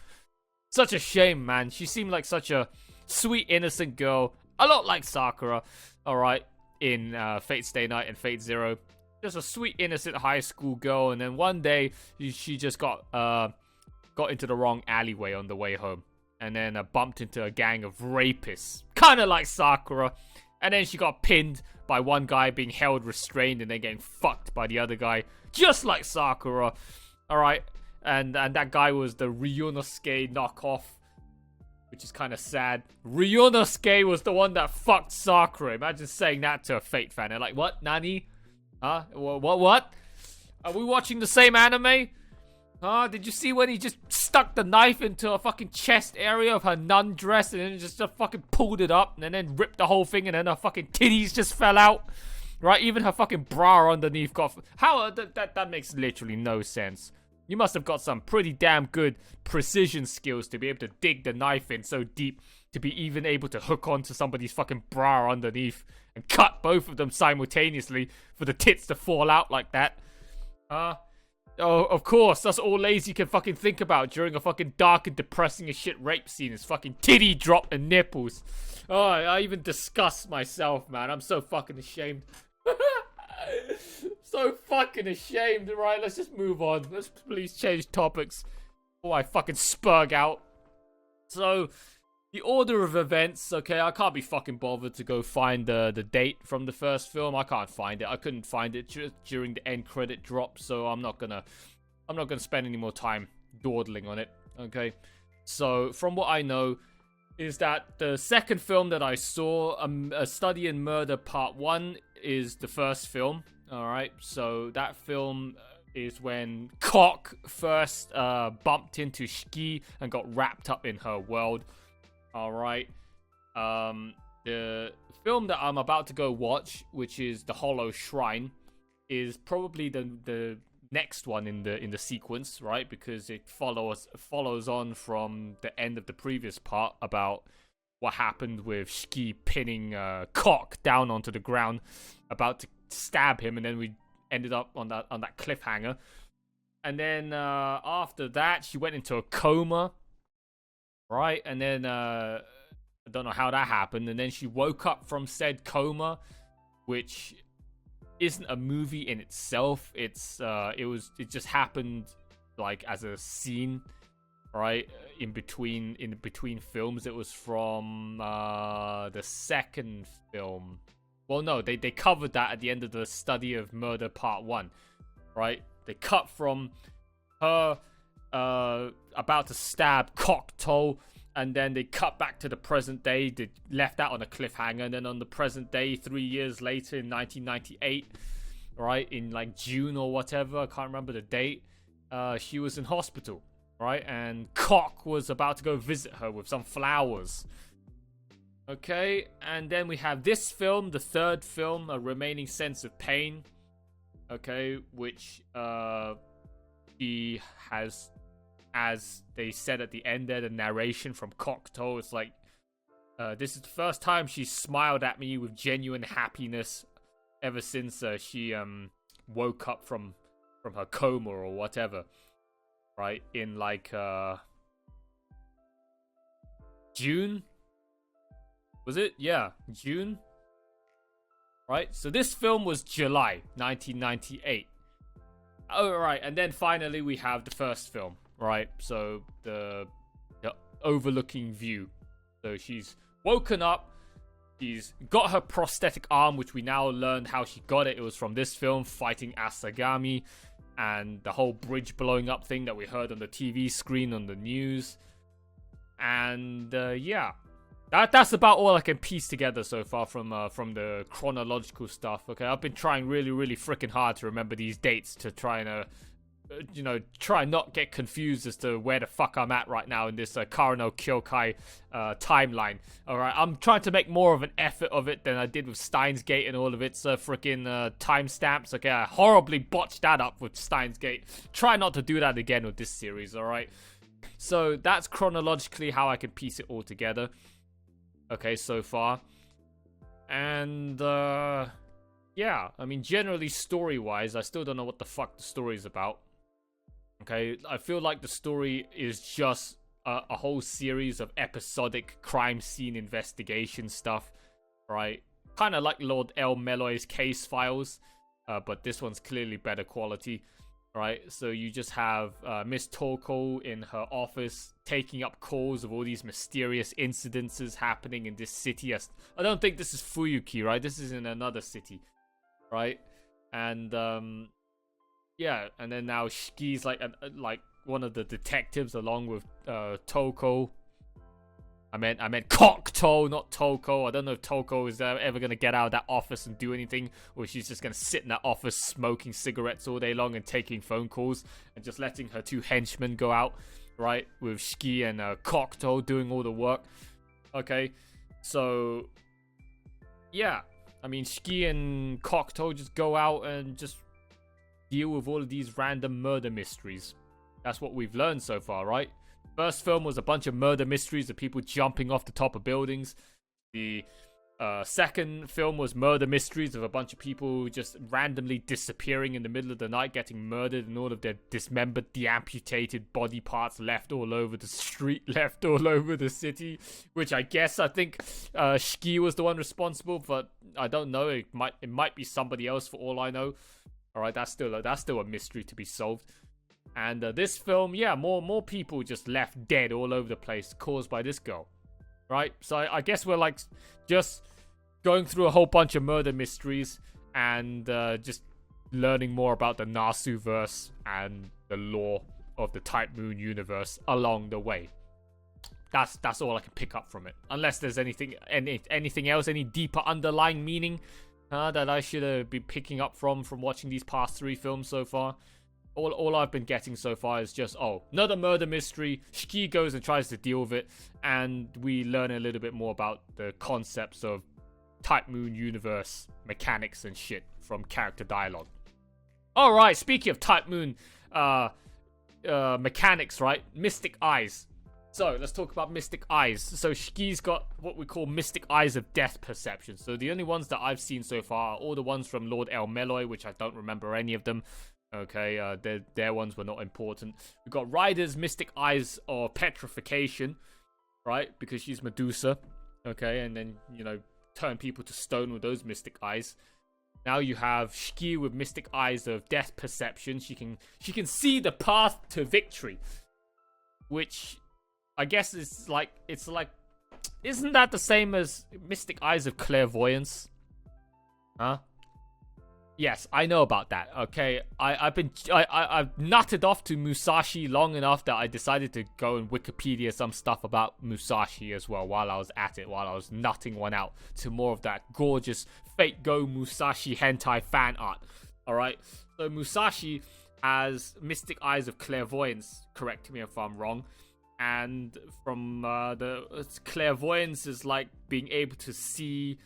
Speaker 1: Such a shame, man. She seemed like such a sweet, innocent girl, a lot like Sakura, alright, in Fate Stay Night and Fate Zero. Just a sweet, innocent high school girl, and then one day she just got into the wrong alleyway on the way home, and then bumped into a gang of rapists, kind of like Sakura, and then she got pinned by one guy being held restrained and then getting fucked by the other guy, just like Sakura. Alright, and that guy was the Ryunosuke knockoff, which is kind of sad. Ryunosuke was the one that fucked Sakura. Imagine saying that to a Fate fan. They're like, what, Nani? Huh? What? Are we watching the same anime? Huh? Did you see when he just stuck the knife into a fucking chest area of her nun dress and then just fucking pulled it up and then ripped the whole thing and then her fucking titties just fell out? Right? Even her fucking bra underneath got... How? That makes literally no sense. You must have got some pretty damn good precision skills to be able to dig the knife in so deep to be even able to hook onto somebody's fucking bra underneath and cut both of them simultaneously for the tits to fall out like that. Oh, of course, that's all Lazy can fucking think about during a fucking dark and depressing as shit rape scene is fucking titty drop and nipples. Oh, I even disgust myself, man. I'm so fucking ashamed. So fucking ashamed. Right, let's just move on. Let's please change topics before I fucking spurg out. So, the order of events, okay, I can't be fucking bothered to go find the date from the first film. I can't find it. I couldn't find it during the end credit drop, so I'm not gonna spend any more time dawdling on it, okay? So, from what I know, is that the second film that I saw, A Study in Murder Part 1, is the first film, alright? So, that film is when Cock first bumped into Shiki and got wrapped up in her world. Alright, the film that I'm about to go watch, which is The Hollow Shrine, is probably the next one in the sequence, right? Because it follows on from the end of the previous part about what happened with Shiki pinning Cock down onto the ground, about to stab him, and then we ended up on that cliffhanger. And then after that, she went into a coma. Right, and then I don't know how that happened, and then she woke up from said coma, which isn't a movie in itself. It just happened like as a scene, right, in between films. It was from the second film. Well, no, they covered that at the end of The Study of Murder Part 1, right? They cut from her about to stab Cocteau, and then they cut back to the present day. They left that on a cliffhanger, and then on the present day, 3 years later in 1998, right, in like June or whatever, I can't remember the date, she was in hospital, right, and Cock was about to go visit her with some flowers. Okay, and then we have this film, the third film, A Remaining Sense of Pain, okay, which she has, as they said at the end there, the narration from Cocteau, it's like, this is the first time she smiled at me with genuine happiness ever since she woke up from her coma or whatever, right, in like June, was it? Yeah, June, right? So this film was July 1998. Oh, right, and then finally we have the first film, right? So the overlooking view. So she's woken up. She's got her prosthetic arm, which we now learned how she got it. It was from this film, fighting Asagami, and the whole bridge blowing up thing that we heard on the TV screen on the news. And yeah, that's about all I can piece together so far from the chronological stuff. Okay, I've been trying really freaking hard to remember these dates to try and try not get confused as to where the fuck I'm at right now in this Karano Kyoukai timeline. Alright, I'm trying to make more of an effort of it than I did with Steins Gate and all of its freaking timestamps. Okay, I horribly botched that up with Steins Gate. Try not to do that again with this series, alright? So that's chronologically how I can piece it all together. Okay, so far. And yeah, I mean, generally story-wise, I still don't know what the fuck the story is about. Okay, I feel like the story is just a whole series of episodic crime scene investigation stuff, right? Kind of like Lord El Meloy's case files, but this one's clearly better quality, right? So you just have Miss Toko in her office taking up calls of all these mysterious incidences happening in this city. I don't think this is Fuyuki, right? This is in another city, right? And yeah, and then now Shiki's like one of the detectives along with Toko. I meant Cocteau, not Toko. I don't know if Toko is ever gonna get out of that office and do anything, or she's just gonna sit in that office smoking cigarettes all day long and taking phone calls and just letting her two henchmen go out, right? With Shiki and Cocteau doing all the work. Okay, so yeah, I mean Shiki and Cocteau just go out and just deal with all of these random murder mysteries. That's what we've learned so far, right? First film was a bunch of murder mysteries of people jumping off the top of buildings. The second film was murder mysteries of a bunch of people just randomly disappearing in the middle of the night, getting murdered, and all of their dismembered, deamputated body parts left all over the street, left all over the city. Which I think Shiki was the one responsible, but I don't know. It might be somebody else for all I know. All right, that's still a mystery to be solved. And this film, yeah, more people just left dead all over the place, caused by this girl, right? So I guess we're like just going through a whole bunch of murder mysteries and just learning more about the Nasu-verse and the lore of the Type Moon universe along the way. That's all I can pick up from it, unless there's anything else, any deeper underlying meaning that I should be picking up from watching these past three films so far. All I've been getting so far is just, another murder mystery. Shiki goes and tries to deal with it, and we learn a little bit more about the concepts of Type Moon universe mechanics and shit from character dialogue. Alright, speaking of Type Moon mechanics, right? Mystic Eyes. So, let's talk about Mystic Eyes. So, Shiki's got what we call Mystic Eyes of Death Perception. So, the only ones that I've seen so far are all the ones from Lord El Meloy, which I don't remember any of them. Okay, their ones were not important. We've got Ryder's Mystic Eyes or Petrification, right? Because she's Medusa. Okay, and then, turn people to stone with those Mystic Eyes. Now you have Shiki with Mystic Eyes of Death Perception. She can see the path to victory. Which I guess it's like isn't that the same as Mystic Eyes of Clairvoyance? Huh? Yes, I know about that. Okay, I've nutted off to Musashi long enough that I decided to go and Wikipedia some stuff about Musashi as well while I was at it, while I was nutting one out to more of that gorgeous Fate Go Musashi hentai fan art. Alright, so Musashi has mystic eyes of clairvoyance, correct me if I'm wrong. And from clairvoyance is like being able to see.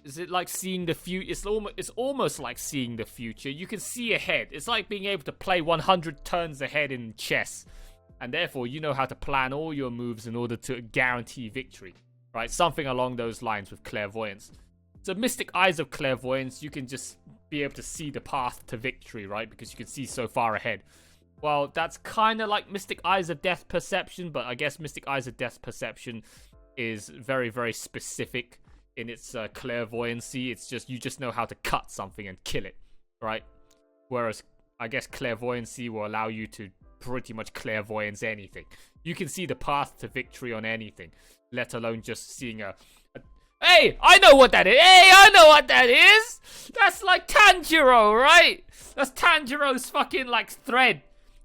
Speaker 1: Is it like seeing the future? It's almost like seeing the future. You can see ahead. It's like being able to play 100 turns ahead in chess, and therefore you know how to plan all your moves in order to guarantee victory, right? Something along those lines with clairvoyance. So mystic eyes of clairvoyance, you can just be able to see the path to victory, right? Because you can see so far ahead. Well, that's kind of like mystic eyes of death perception, but I guess mystic eyes of death perception is very, very specific in its clairvoyancy. It's just, you just know how to cut something and kill it, right? Whereas I guess clairvoyancy will allow you to pretty much clairvoyance anything. You can see the path to victory on anything, let alone just seeing a hey, I know what that is. Hey, I know what that is. That's like Tanjiro, right? That's Tanjiro's fucking like thread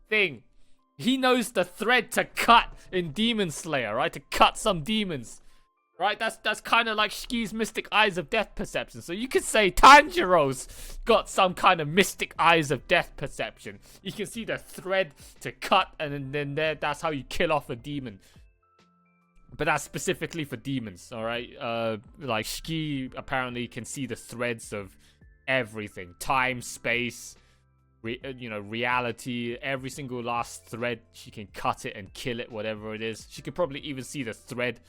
Speaker 1: thing. He knows the thread to cut in Demon Slayer, right? To cut some demons, right? That's kind of like Shiki's mystic eyes of death perception. So you could say Tanjiro's got some kind of mystic eyes of death perception. You can see the thread to cut, and then that's how you kill off a demon. But that's specifically for demons, alright? Like, Shiki apparently can see the threads of everything. Time, space, reality. Every single last thread, she can cut it and kill it, whatever it is. She can probably even see the thread,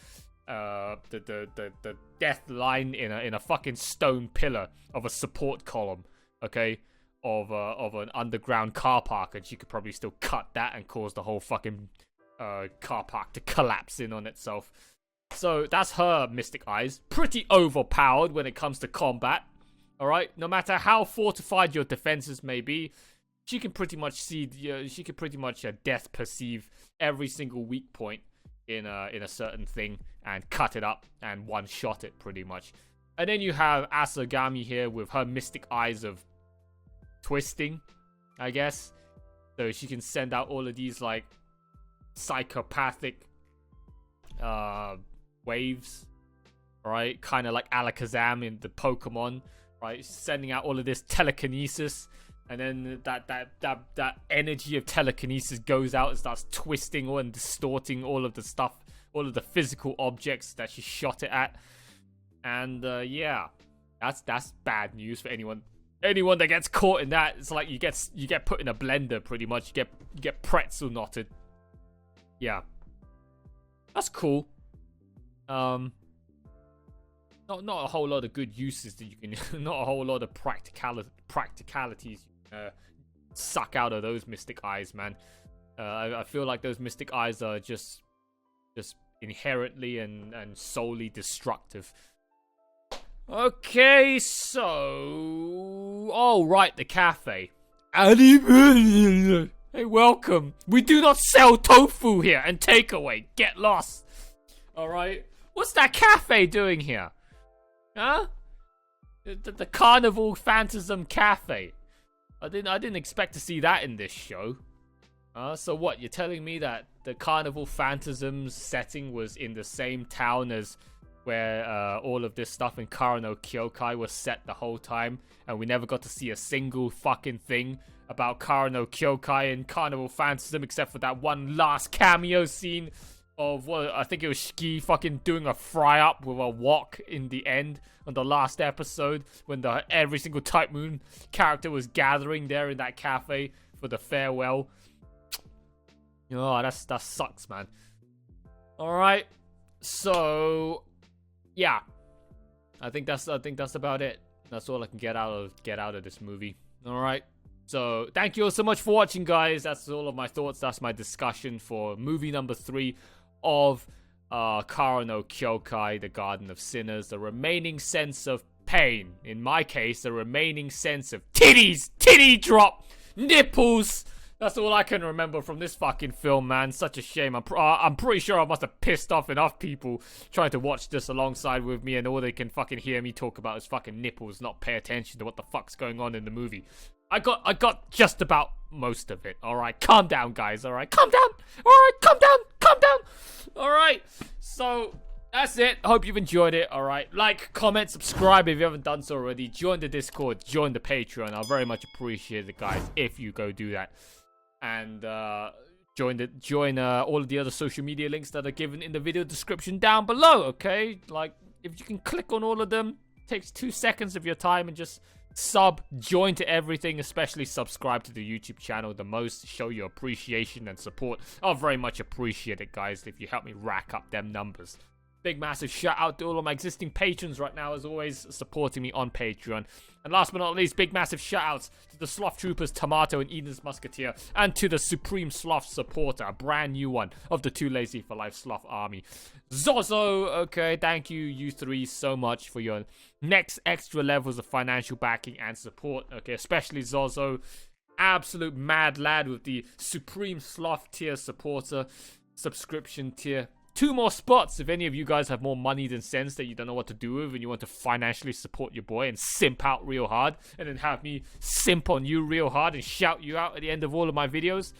Speaker 1: the death line in a fucking stone pillar of a support column, okay? Of an underground car park, and she could probably still cut that and cause the whole fucking car park to collapse in on itself. So that's her mystic eyes. Pretty overpowered when it comes to combat. Alright, no matter how fortified your defenses may be, she can pretty much see. She can pretty much death perceive every single weak point in a certain thing and cut it up and one shot it pretty much. And then you have Asagami here with her mystic eyes of twisting, I guess. So she can send out all of these like psychopathic waves, right? Kind of like Alakazam in the Pokemon, right? Sending out all of this telekinesis, and then that energy of telekinesis goes out and starts twisting and distorting all of the stuff, all of the physical objects that she shot it at. And yeah, that's bad news for anyone that gets caught in that. It's like you get put in a blender pretty much. You get pretzel knotted. Yeah, that's cool. Not a whole lot of good uses that you can, not a whole lot of practicalities you can suck out of those mystic eyes, man. I feel like those mystic eyes are just inherently and solely destructive. Okay, so right, the cafe. Hey, welcome. We do not sell tofu here and takeaway. Get lost. Alright. What's that cafe doing here? Huh? The Carnival Phantasm Cafe. I didn't expect to see that in this show. So what? You're telling me that the Carnival Phantasm's setting was in the same town as where all of this stuff in Kara no Kyoukai was set the whole time, and we never got to see a single fucking thing about Kara no Kyoukai and Carnival Phantasm except for that one last cameo scene of what I think it was Shiki fucking doing a fry up with a wok in the end on the last episode when every single Type Moon character was gathering there in that cafe for the farewell. Oh, that sucks, man. Alright. So yeah. I think that's about it. That's all I can get out of this movie. Alright. So, thank you all so much for watching, guys. That's all of my thoughts. That's my discussion for movie number 3 of Kara no Kyoukai, The Garden of Sinners. The remaining sense of pain. In my case, the remaining sense of titties, titty drop, nipples. That's all I can remember from this fucking film, man. Such a shame. I'm pretty sure I must have pissed off enough people trying to watch this alongside with me, and all they can fucking hear me talk about is fucking nipples, not pay attention to what the fuck's going on in the movie. I got just about most of it. Alright, calm down, guys. Alright, calm down. Alright, calm down. Calm down. Alright, so That's it. I hope you've enjoyed it. All right. Like, comment, subscribe if you haven't done so already. Join the Discord. Join the Patreon. I'll very much appreciate it, guys, if you go do that. And join all of the other social media links that are given in the video description down below. Okay. Like, if you can click on all of them, it takes 2 seconds of your time and just join to everything, especially subscribe to the YouTube channel the most. Show your appreciation and support. I'll very much appreciate it, guys, if you help me rack up them numbers. Big massive shout out to all of my existing patrons right now, as always, supporting me on Patreon. And last but not least, big massive shout outs to the Sloth Troopers, Tomato and Eden's Musketeer, and to the Supreme Sloth Supporter, a brand new one of the Too Lazy for Life Sloth Army, Zozo. Okay, thank you, you three, so much for your next extra levels of financial backing and support. Okay, especially Zozo, absolute mad lad with the Supreme Sloth tier supporter subscription tier. 2 more spots if any of you guys have more money than sense that you don't know what to do with and you want to financially support your boy and simp out real hard and then have me simp on you real hard and shout you out at the end of all of my videos.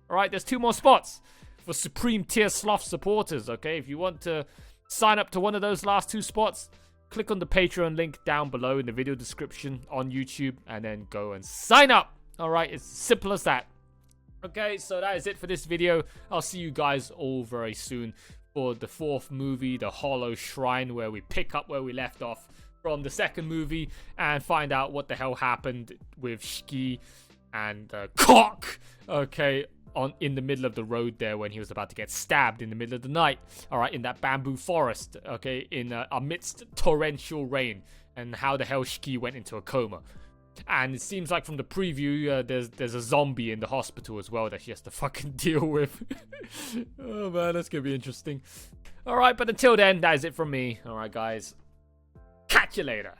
Speaker 1: Alright, there's 2 more spots for Supreme Tier Sloth supporters, okay? If you want to sign up to one of those last 2 spots, click on the Patreon link down below in the video description on YouTube and then go and sign up. Alright, it's simple as that. Okay, so that is it for this video. I'll see you guys all very soon for the 4th movie, The Hollow Shrine, where we pick up where we left off from the 2nd movie and find out what the hell happened with Shiki and Cock, okay, in the middle of the road there when he was about to get stabbed in the middle of the night, alright, in that bamboo forest, okay, amidst torrential rain, and how the hell Shiki went into a coma. And it seems like from the preview, there's a zombie in the hospital as well that she has to fucking deal with. Oh man, that's gonna be interesting. Alright, but until then, that is it from me. Alright guys, catch you later.